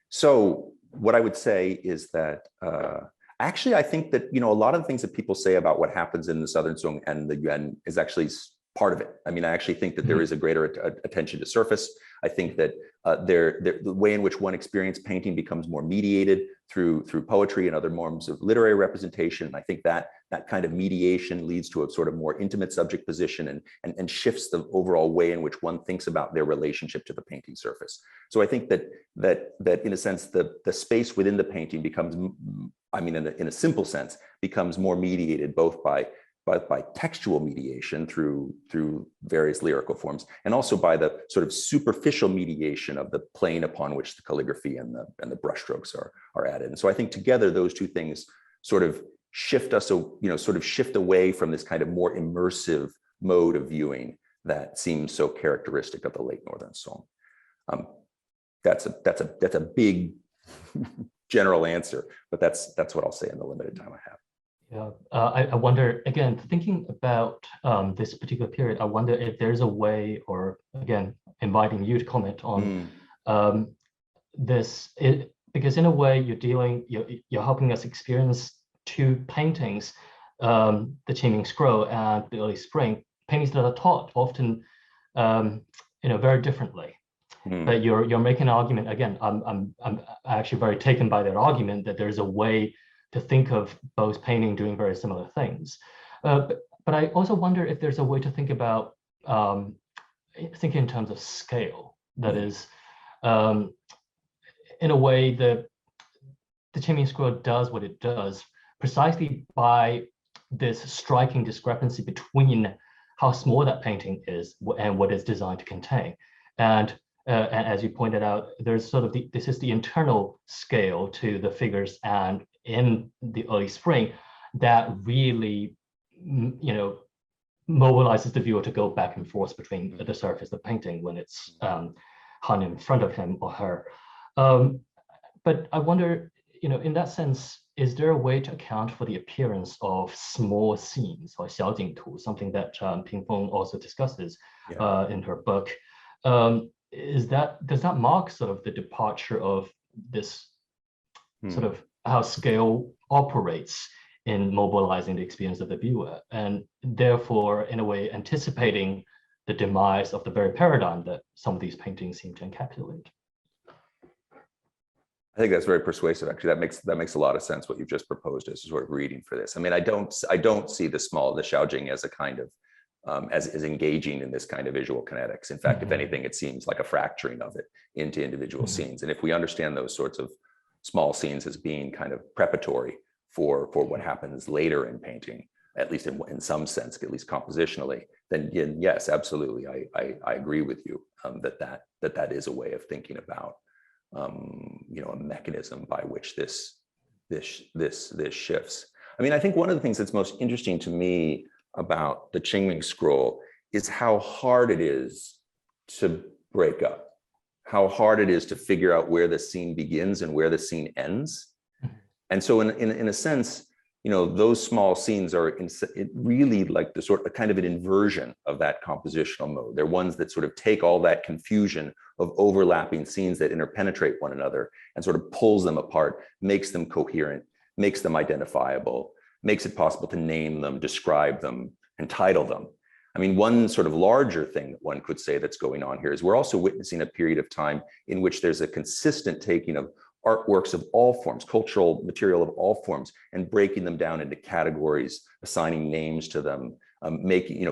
So what I would say is that, actually, I think that, a lot of the things that people say about what happens in the Southern Song and the Yuan is actually part of it. I actually think that there is a greater attention to surface. I think that the way in which one experiences painting becomes more mediated through poetry and other forms of literary representation. And I think that kind of mediation leads to a sort of more intimate subject position and shifts the overall way in which one thinks about their relationship to the painting surface. So I think that in a sense, the space within the painting becomes, in a simple sense, becomes more mediated both by textual mediation through various lyrical forms, and also by the sort of superficial mediation of the plane upon which the calligraphy and the brushstrokes are added. And so I think together those two things sort of shift us, shift away from this kind of more immersive mode of viewing that seems so characteristic of the late Northern Song. That's a big general answer, but that's what I'll say in the limited time I have. Yeah, I wonder, again, thinking about this particular period, I wonder if there's a way, or again, inviting you to comment on this, because in a way you're helping us experience two paintings, the Qingming Scroll and the early spring, paintings that are taught often, very differently. But you're making an argument again. I'm actually very taken by that argument that there's a way to think of both painting doing very similar things. But I also wonder if there's a way to think about thinking in terms of scale. That is, in a way, the Qingming Scroll does what it does precisely by this striking discrepancy between how small that painting is and what it's designed to contain. And as you pointed out, there's sort of this is the internal scale to the figures, and in the early spring, that really, mobilizes the viewer to go back and forth between the surface of the painting when it's hung in front of him or her. But I wonder, in that sense, is there a way to account for the appearance of small scenes or 小景图, something that Ping Feng also discusses in her book? Does that mark sort of the departure of this sort of how scale operates in mobilizing the experience of the viewer, and therefore, in a way, anticipating the demise of the very paradigm that some of these paintings seem to encapsulate? I think that's very persuasive. Actually, that makes a lot of sense. What you've just proposed as a sort of reading for this. I mean, I don't see the shaojing as a kind of as engaging in this kind of visual kinetics. In fact, if anything, it seems like a fracturing of it into individual scenes. And if we understand those sorts of small scenes as being kind of preparatory for what happens later in painting, at least in some sense, at least compositionally, then yes, absolutely, I agree with you that is a way of thinking about a mechanism by which this shifts. I mean, I think one of the things that's most interesting to me about the Qingming Scroll is how hard it is to break up, how hard it is to figure out where the scene begins and where the scene ends. And so in a sense, those small scenes are really like the sort of kind of an inversion of that compositional mode. They're ones that sort of take all that confusion of overlapping scenes that interpenetrate one another and sort of pulls them apart, makes them coherent, makes them identifiable, makes it possible to name them, describe them, and title them. I mean, one sort of larger thing that one could say that's going on here is we're also witnessing a period of time in which there's a consistent taking of artworks of all forms, cultural material of all forms, and breaking them down into categories, assigning names to them,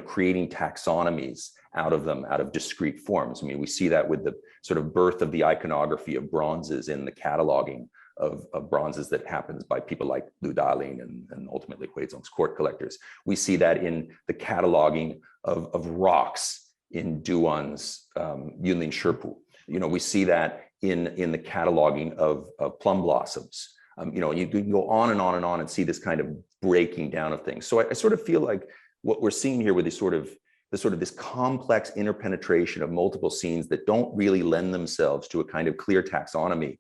creating taxonomies out of them, out of discrete forms. I mean, we see that with the sort of birth of the iconography of bronzes in the cataloging of bronzes that happens by people like Lu Dalin and ultimately Huizong's court collectors. We see that in the cataloging of rocks in Duan's Yunlin Shipu. We see that in the cataloging of plum blossoms. You can go on and on and on and see this kind of breaking down of things. So I sort of feel like what we're seeing here with this complex interpenetration of multiple scenes that don't really lend themselves to a kind of clear taxonomy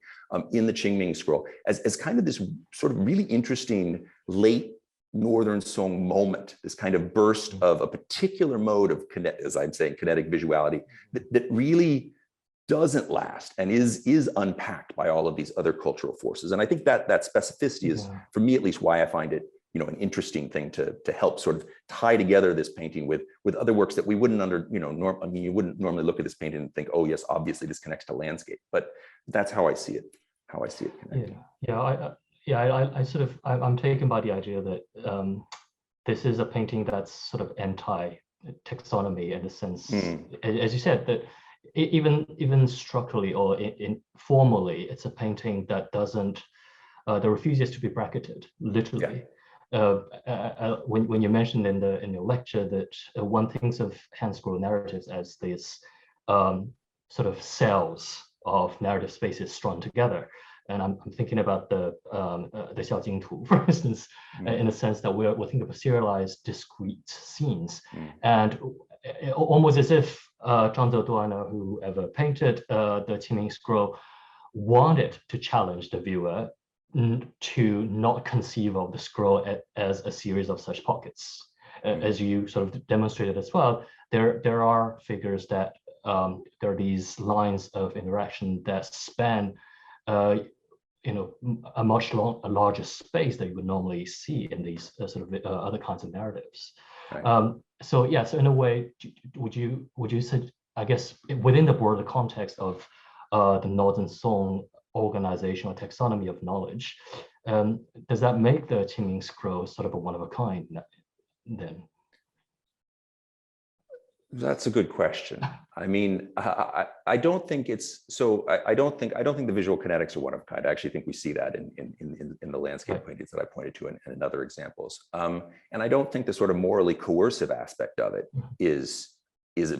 in the Qingming Scroll as kind of this sort of really interesting late Northern Song moment, this kind of burst of a particular mode of as I'm saying, kinetic visuality that really doesn't last and is unpacked by all of these other cultural forces. And I think that specificity is, for me at least, why I find it an interesting thing to help sort of tie together this painting with other works that we wouldn't you wouldn't normally look at this painting and think, oh yes, obviously this connects to landscape, but that's how I see it connecting. I'm taken by the idea that this is a painting that's sort of anti-taxonomy in a sense, as you said, that even structurally or informally, it's a painting that that refuses to be bracketed, literally. When you mentioned in your lecture that one thinks of Handscroll narratives as these sort of cells of narrative spaces strung together, and I'm thinking about the Xiaojingtu, for instance, in the sense that we're thinking of serialized, discrete scenes, and almost as if Zhang Zeduan or whoever painted the Qingming Scroll wanted to challenge the viewer to not conceive of the scroll as a series of such pockets. As you sort of demonstrated as well, there are figures that there are these lines of interaction that span a larger space that you would normally see in these sort of other kinds of narratives. Right. So in a way, would you I guess within the broader context of the Northern Song organization or taxonomy of knowledge, does that make the Qingming Scroll sort of a one of a kind then? That's a good question. I mean, I don't think it's so. I don't think the visual kinetics are one of a kind. I actually think we see that in the landscape paintings that I pointed to and in other examples. And I don't think the sort of morally coercive aspect of it is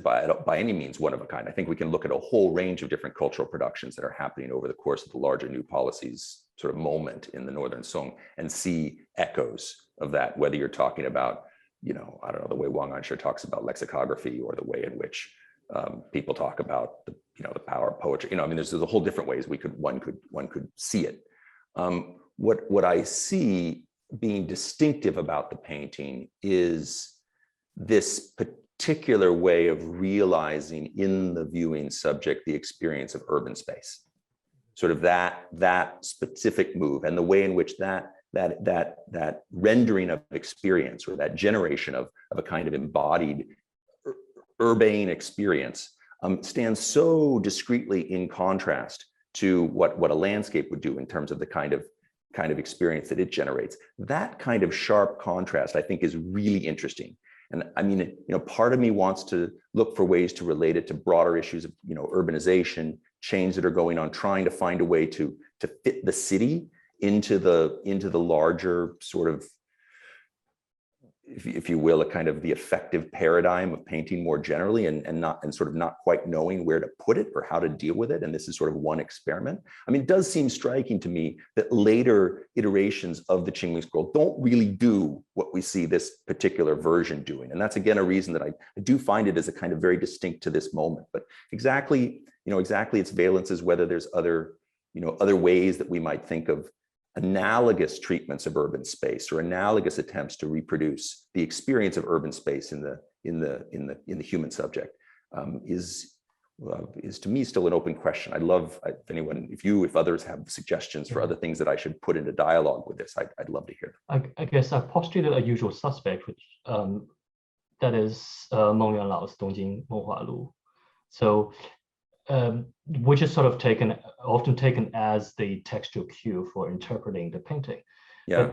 by any means one of a kind. I think we can look at a whole range of different cultural productions that are happening over the course of the larger new policies sort of moment in the Northern Song and see echoes of that. Whether you're talking about, you know, I don't know, the way Wang Anshe talks about lexicography, or the way in which people talk about the, you know, the power of poetry. You know, I mean, there's a whole different ways one could see it. What I see being distinctive about the painting is this particular way of realizing in the viewing subject the experience of urban space, sort of that specific move, and the way in which that rendering of experience, or that generation of a kind of embodied urbane experience, stands so discreetly in contrast to what a landscape would do in terms of the kind of experience that it generates. That kind of sharp contrast, I think, is really interesting. And I mean, you know, part of me wants to look for ways to relate it to broader issues of, you know, urbanization, change that are going on, trying to find a way to fit the city into the larger sort of, if you will, a kind of the effective paradigm of painting more generally, and sort of not quite knowing where to put it or how to deal with it. And this is sort of one experiment. I mean, it does seem striking to me that later iterations of the Qingming Scroll don't really do what we see this particular version doing. And that's, again, a reason that I do find it as a kind of very distinct to this moment. But exactly its valences, whether there's other ways that we might think of analogous treatments of urban space, or analogous attempts to reproduce the experience of urban space in the human subject, is to me still an open question. I'd love, if others have suggestions for other things that I should put into dialogue with this, I'd love to hear them. I guess I've postulated a usual suspect, which that is Meng Yuanlao's Dongjing Menhua Lu. So which is sort of often taken as the textual cue for interpreting the painting. Yeah.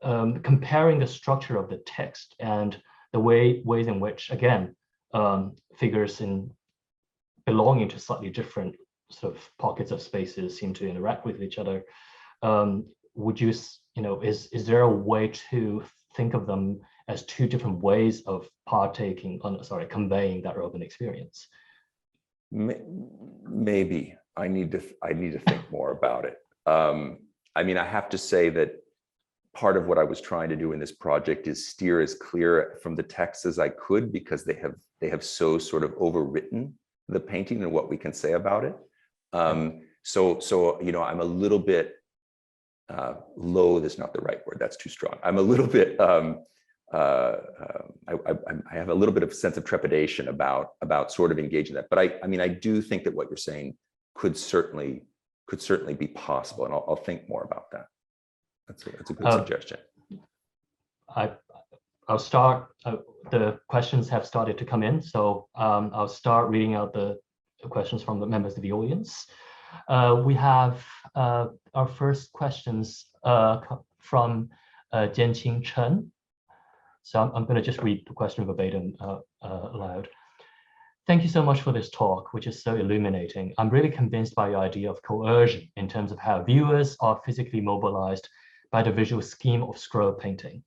But, comparing the structure of the text and the ways in which, again, figures belonging to slightly different sort of pockets of spaces seem to interact with each other. Is there a way to think of them as two different ways of conveying that urban experience? Maybe I need to think more about it. I mean, I have to say that part of what I was trying to do in this project is steer as clear from the text as I could, because they have so sort of overwritten the painting and what we can say about it. So you know, I'm a little bit loath is not the right word. That's too strong. I'm a little bit I have a little bit of sense of trepidation about sort of engaging that. But I mean, I do think that what you're saying could certainly be possible, and I'll think more about that. That's a good suggestion. I'll start. The questions have started to come in, so I'll start reading out the questions from the members of the audience. We have our first questions from Jianqing Chen. So I'm going to just read the question verbatim aloud. Thank you so much for this talk, which is so illuminating. I'm really convinced by your idea of coercion in terms of how viewers are physically mobilized by the visual scheme of scroll painting.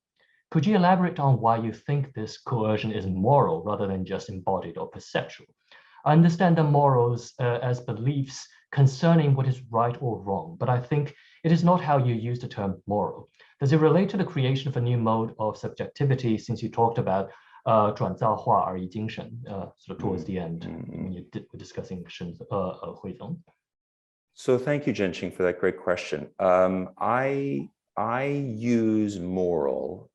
Could you elaborate on why you think this coercion is moral rather than just embodied or perceptual? I understand the morals as beliefs concerning what is right or wrong, but I think it is not how you use the term moral. Does it relate to the creation of a new mode of subjectivity, since you talked about 转造化而已精神, sort of towards the end when you were discussing Hui Zong? So thank you, Jianqing, for that great question. I use moral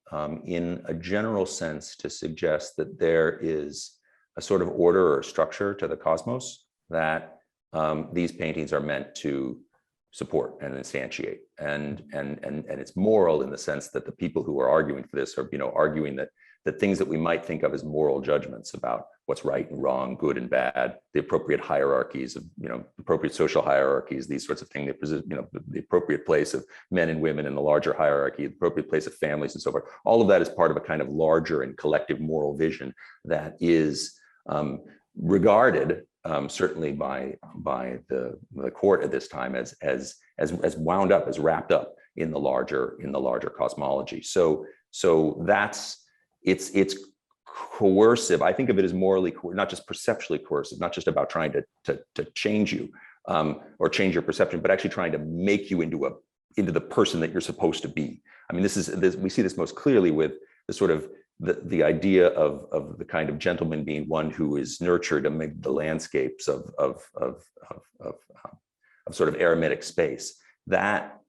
in a general sense to suggest that there is a sort of order or structure to the cosmos that these paintings are meant to support and instantiate, and it's moral in the sense that the people who are arguing for this are, you know, arguing that that things that we might think of as moral judgments about what's right and wrong, good and bad, the appropriate hierarchies of, appropriate social hierarchies, these sorts of things, the appropriate place of men and women in the larger hierarchy, the appropriate place of families and so forth. All of that is part of a kind of larger and collective moral vision that is regarded certainly by the court at this time as wound up, as wrapped up in the larger cosmology. So that's it's coercive. I think of it as morally, not just perceptually coercive, not just about trying to change you or change your perception, but actually trying to make you into the person that you're supposed to be. I mean, we see this most clearly with the sort of the idea of the kind of gentleman being one who is nurtured amid the landscapes of sort of eremitic space. That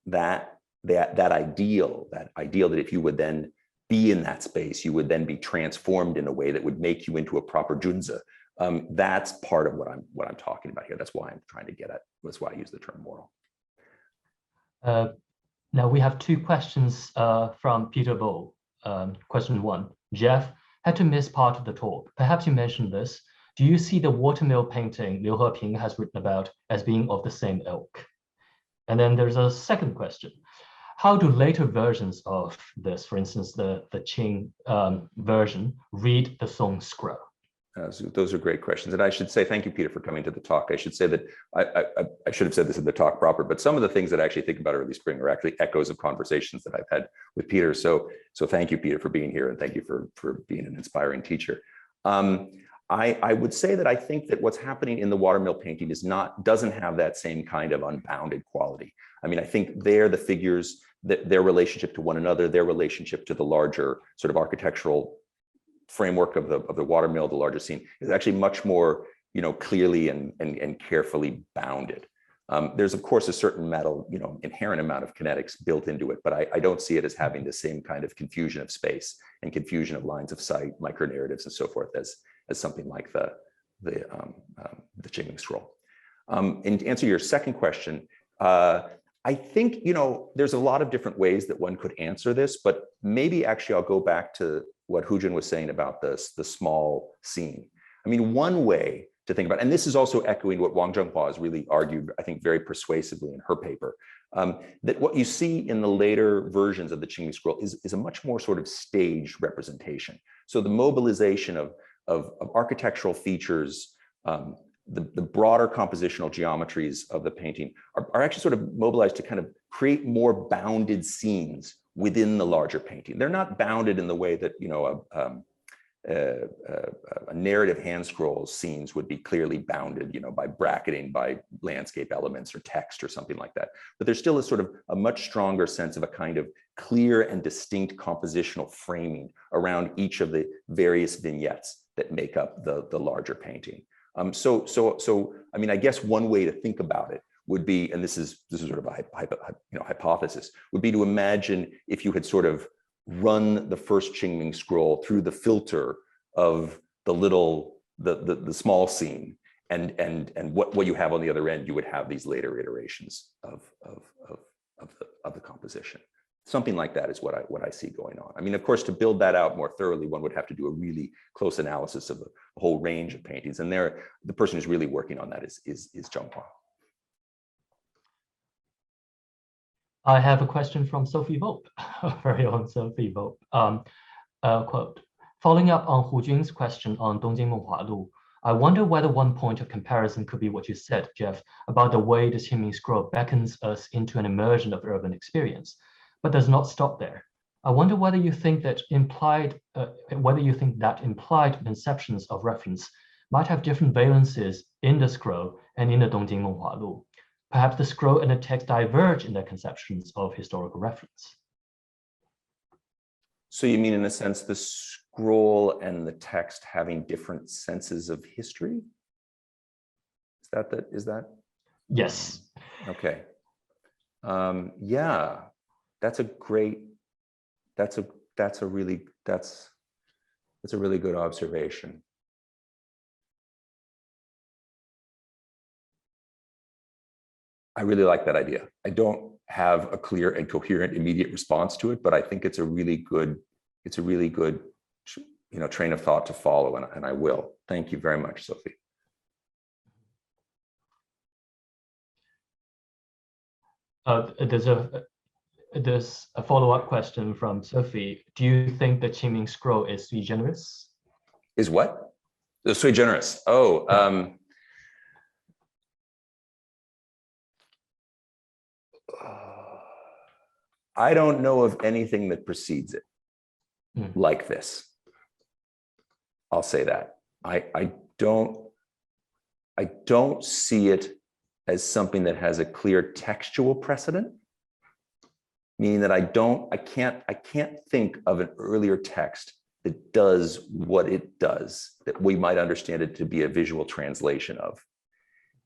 ideal that if you would then be in that space, you would then be transformed in a way that would make you into a proper junzi. That's part of what I'm talking about here. That's why I'm trying to get at. That's why I use the term moral. Now we have two questions from Peter Volpp. Question one: Jeff had to miss part of the talk. Perhaps you mentioned this. Do you see the watermill painting Liu Heping has written about as being of the same ilk? And then there's a second question. How do later versions of this, for instance, the Qing version, read the Song scroll? So those are great questions. And I should say, thank you, Peter, for coming to the talk. I should say that I should have said this in the talk proper, but some of the things that I actually think about early spring are actually echoes of conversations that I've had with Peter. So thank you, Peter, for being here, and thank you for being an inspiring teacher. I would say that I think that what's happening in the watermill painting doesn't have that same kind of unbounded quality. I mean, I think the figures, their relationship to one another, their relationship to the larger sort of architectural framework of the watermill, the larger scene, is actually much more, clearly and carefully bounded. There's of course a certain inherent amount of kinetics built into it, but I don't see it as having the same kind of confusion of space and confusion of lines of sight, micro narratives, and so forth as something like the Qingming scroll. And to answer your second question, I think there's a lot of different ways that one could answer this, but maybe actually I'll go back to what Hu-Jun was saying about the small scene. I mean, one way to think about, and this is also echoing what Wang Zhenghua has really argued, I think, very persuasively in her paper, that what you see in the later versions of the Qingming scroll is a much more sort of staged representation. So the mobilization of architectural features, the broader compositional geometries of the painting are actually sort of mobilized to kind of create more bounded scenes within the larger painting. They're not bounded in the way that a narrative Handscroll scenes would be clearly bounded, by bracketing, by landscape elements or text or something like that. But there's still a sort of a much stronger sense of a kind of clear and distinct compositional framing around each of the various vignettes that make up the larger painting. So I mean, I guess one way to think about it would be, and this is sort of a hypothesis, would be to imagine if you had sort of run the first Qingming scroll through the filter of the small scene, and what you have on the other end, you would have these later iterations of the composition. Something like that is what I see going on. I mean, of course, to build that out more thoroughly, one would have to do a really close analysis of a whole range of paintings, and the person who's really working on that is Zhang Zeduan. I have a question from Sophie Volpp, very own Sophie Volpp. Quote: following up on Hu Jun's question on Dongjing Menhualu, I wonder whether one point of comparison could be what you said, Jeff, about the way the Qingming scroll beckons us into an immersion of urban experience, but does not stop there. I wonder whether you think that implied conceptions of reference might have different valences in the scroll and in the Dongjing Menhualu. Perhaps the scroll and the text diverge in their conceptions of historical reference. So you mean, in a sense, the scroll and the text having different senses of history? Is that? Yes. Okay. Yeah, that's a really good observation. I really like that idea. I don't have a clear and coherent immediate response to it, but I think it's a really good train of thought to follow, and I will. Thank you very much, Sophie. There's a follow-up question from Sophie. Do you think the Qingming Scroll is sui generis? Is what? The sui generis. Oh, I don't know of anything that precedes it like this. I'll say that. I don't see it as something that has a clear textual precedent, meaning that I can't think of an earlier text that does what it does, that we might understand it to be a visual translation of.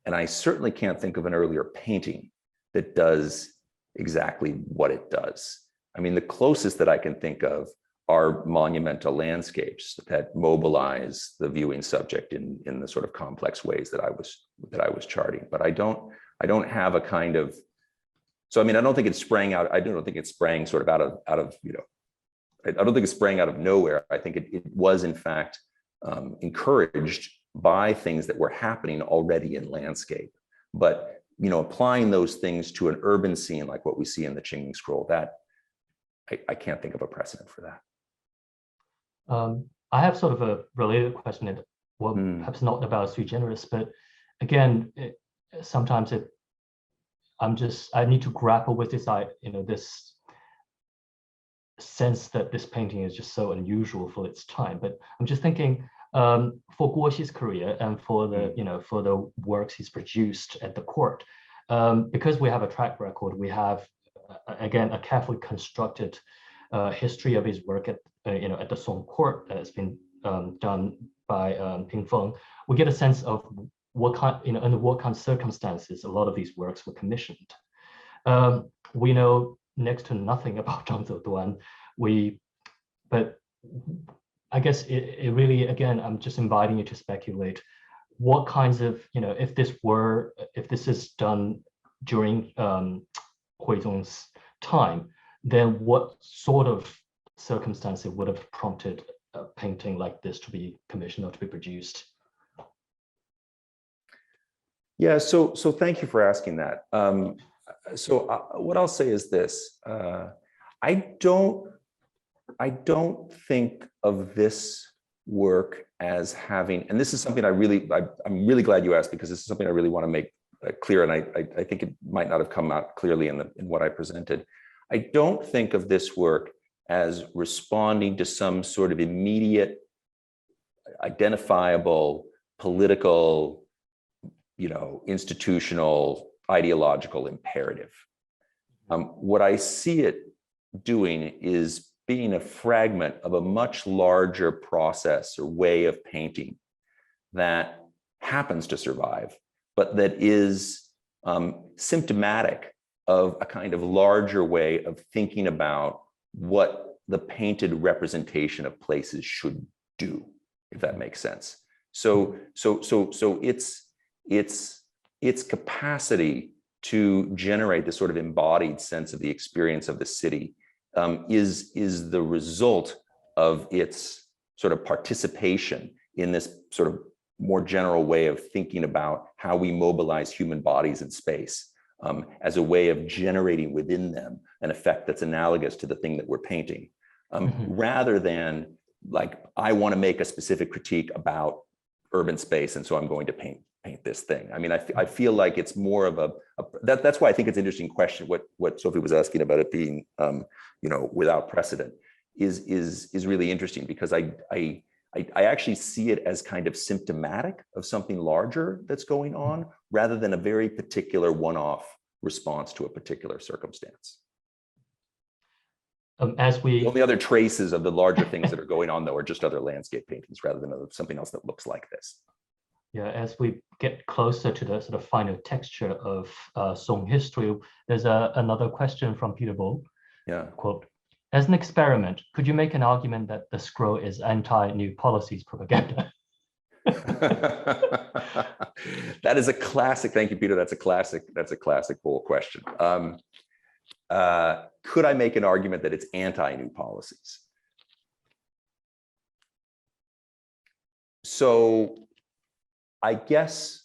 And I certainly can't think of an earlier painting that does exactly what it does. I mean, the closest that I can think of are monumental landscapes that mobilize the viewing subject in the sort of complex ways that I was charting. But I don't have a kind of, so I mean, I don't think it sprang out. I don't think it sprang sort of out of I don't think it sprang out of nowhere. I think it was in fact encouraged by things that were happening already in landscape. But applying those things to an urban scene like what we see in the Qingming Scroll, that I can't think of a precedent for that. I have sort of a related question, well, perhaps not about sui generis, but again, sometimes I need to grapple with this, this sense that this painting is just so unusual for its time. But I'm just thinking, for Guoxi's career and for the for the works he's produced at the court, because we have a track record, we have again a carefully constructed history of his work at the Song court that has been done by Ping Feng. We get a sense of what kind, under what kind of circumstances a lot of these works were commissioned. We know next to nothing about Zhang Zeduan. But I guess it really, again, I'm just inviting you to speculate what kinds of, if this is done during Huizong's time, then what sort of circumstances would have prompted a painting like this to be commissioned or to be produced? Yeah, so thank you for asking that. What I'll say is this: I don't think of this work as having, and this is something I'm really glad you asked, because this is something I really want to make clear, and I think it might not have come out clearly in what I presented. I don't think of this work as responding to some sort of immediate, identifiable, political, institutional, ideological imperative. What I see it doing is being a fragment of a much larger process or way of painting that happens to survive, but that is symptomatic of a kind of larger way of thinking about what the painted representation of places should do, if that makes sense. So its capacity to generate this sort of embodied sense of the experience of the city is the result of its sort of participation in this sort of more general way of thinking about how we mobilize human bodies in space, as a way of generating within them an effect that's analogous to the thing that we're painting, rather than like, I want to make a specific critique about urban space, and so I'm going to paint this thing. I mean, I feel like it's more of that's why I think it's an interesting question, what Sophie was asking about it being, without precedent is really interesting, because I actually see it as kind of symptomatic of something larger that's going on, rather than a very particular one-off response to a particular circumstance. The only other traces of the larger things that are going on, though, are just other landscape paintings rather than something else that looks like this. Yeah, as we get closer to the sort of final texture of Song history, there's another question from Peter Volpp. Yeah. Quote, as an experiment, could you make an argument that the scroll is anti-new policies propaganda? That is a classic. Thank you, Peter. That's a classic Volpp question. Could I make an argument that it's anti-new policies? So I guess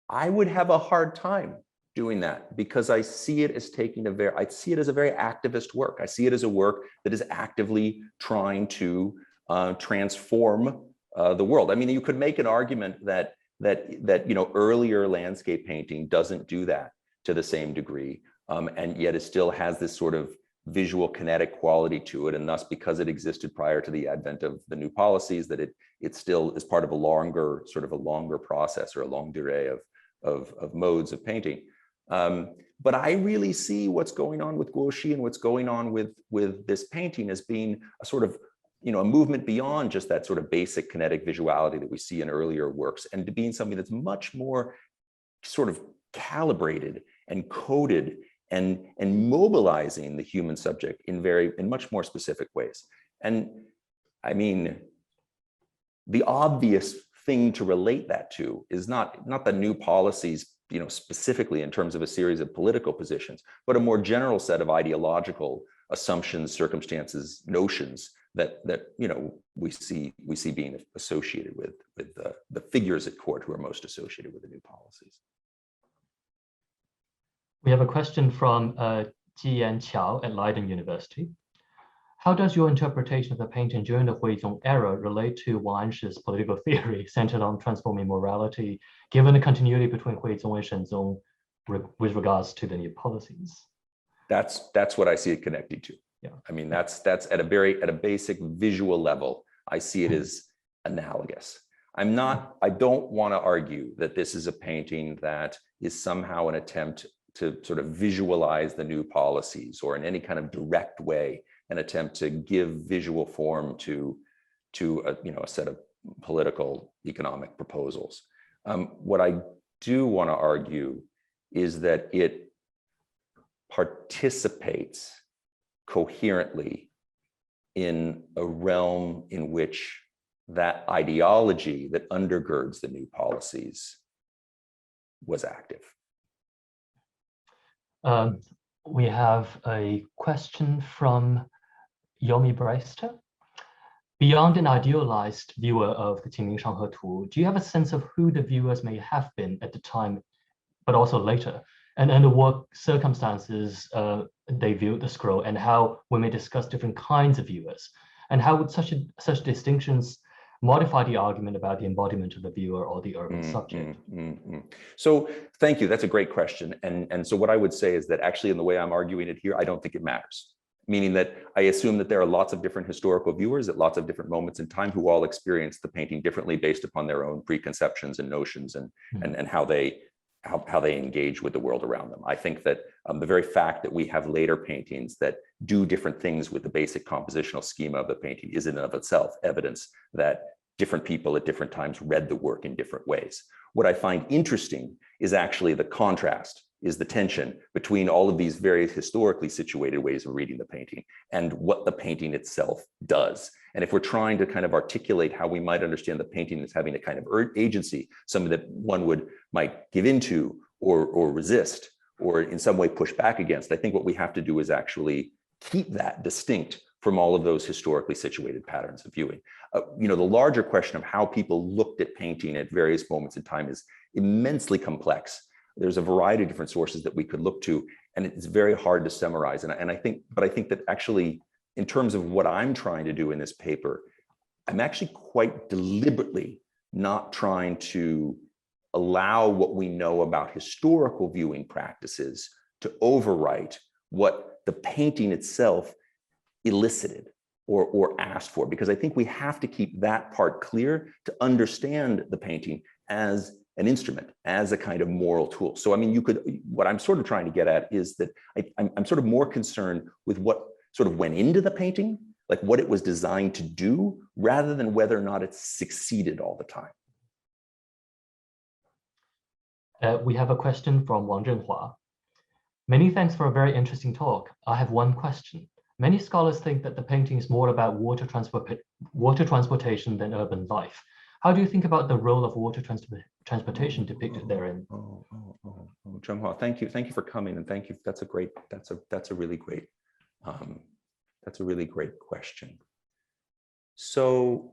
I would have a hard time doing that because I see it as I see it as a very activist work. I see it as a work that is actively trying to transform the world. I mean, you could make an argument that earlier landscape painting doesn't do that to the same degree, and yet it still has this sort of visual kinetic quality to it, and thus, because it existed prior to the advent of the new policies, that it still is part of a longer process or a longue durée of modes of painting. But I really see what's going on with gouache and what's going on with this painting as being a sort of a movement beyond just that sort of basic kinetic visuality that we see in earlier works, and to being something that's much more sort of calibrated and coded and mobilizing the human subject in much more specific ways. And I mean, the obvious thing to relate that to is not the new policies, specifically in terms of a series of political positions, but a more general set of ideological assumptions, circumstances, notions that we see being associated with the figures at court who are most associated with the new policies. We have a question from Jian Qiao at Leiden University. How does your interpretation of the painting during the Huizong era relate to Wang Anshi's political theory centered on transforming morality, given the continuity between Huizong and Shenzong with regards to the new policies? That's what I see it connecting to. Yeah. I mean, that's at a basic visual level, I see it as analogous. I don't want to argue that this is a painting that is somehow an attempt to sort of visualize the new policies, or in any kind of direct way an attempt to give visual form to a set of political economic proposals. What I do want to argue is that it participates coherently in a realm in which that ideology that undergirds the new policies was active. We have a question from Yomi Brewster. Beyond an idealized viewer of the Qingming Shanghe Tu, do you have a sense of who the viewers may have been at the time, but also later, and under what circumstances they viewed the scroll, and how we may discuss different kinds of viewers, and how would such distinctions modify the argument about the embodiment of the viewer or the urban subject? So thank you, that's a great question. And so what I would say is that actually in the way I'm arguing it here, I don't think it matters. Meaning that I assume that there are lots of different historical viewers at lots of different moments in time who all experience the painting differently based upon their own preconceptions and notions and how they engage with the world around them. I think that the very fact that we have later paintings that do different things with the basic compositional schema of the painting is in and of itself evidence that different people at different times read the work in different ways. What I find interesting is actually the contrast, is the tension between all of these very historically situated ways of reading the painting and what the painting itself does. And if we're trying to kind of articulate how we might understand the painting as having a kind of agency, something that one might give into or resist or in some way push back against, I think what we have to do is actually keep that distinct from all of those historically situated patterns of viewing. The larger question of how people looked at painting at various moments in time is immensely complex. There's a variety of different sources that we could look to, and it's very hard to summarize. And I think that actually, in terms of what I'm trying to do in this paper, I'm actually quite deliberately not trying to allow what we know about historical viewing practices to overwrite what the painting itself elicited or asked for, because I think we have to keep that part clear to understand the painting as an instrument, as a kind of moral tool. So, I mean, what I'm sort of trying to get at is that I'm sort of more concerned with what sort of went into the painting, like what it was designed to do, rather than whether or not it succeeded all the time. We have a question from Wang Zhenhua. Many thanks for a very interesting talk. I have one question. Many scholars think that the painting is more about water transportation than urban life. How do you think about the role of water transportation depicted therein? Zhenhua, thank you for coming, and thank you. That's a really great question. So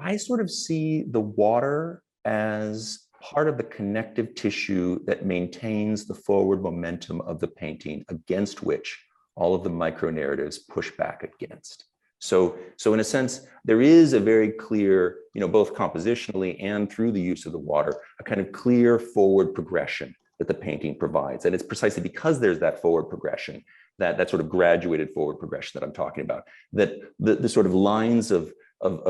I sort of see the water as part of the connective tissue that maintains the forward momentum of the painting, against which all of the micro narratives push back against. So in a sense, there is a very clear, both compositionally and through the use of the water, a kind of clear forward progression that the painting provides. And it's precisely because there's that forward progression, that sort of graduated forward progression that I'm talking about, that the sort of lines of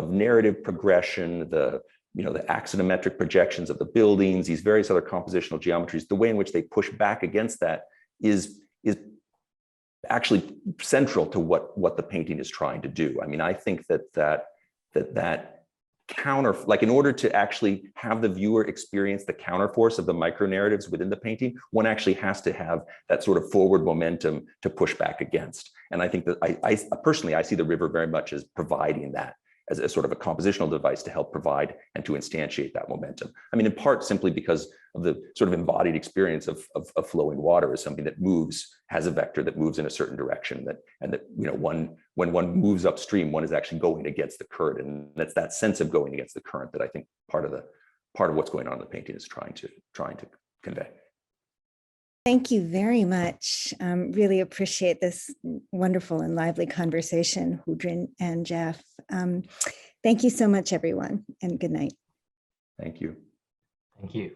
narrative progression, the axonometric projections of the buildings, these various other compositional geometries, the way in which they push back against that is actually central to what the painting is trying to do. I mean, I think that counter, like in order to actually have the viewer experience the counterforce of the micro narratives within the painting, one actually has to have that sort of forward momentum to push back against. And I think that I personally, I see the river very much as providing that, as a sort of a compositional device to help provide and to instantiate that momentum. I mean, in part simply because of the sort of embodied experience of flowing water as something that moves, has a vector that moves in a certain direction, and that when one moves upstream, one is actually going against the current, and that's that sense of going against the current that I think part of what's going on in the painting is trying to convey. Thank you very much. Really appreciate this wonderful and lively conversation, Hu-Jun and Jeff. Thank you so much, everyone, and good night. Thank you. Thank you.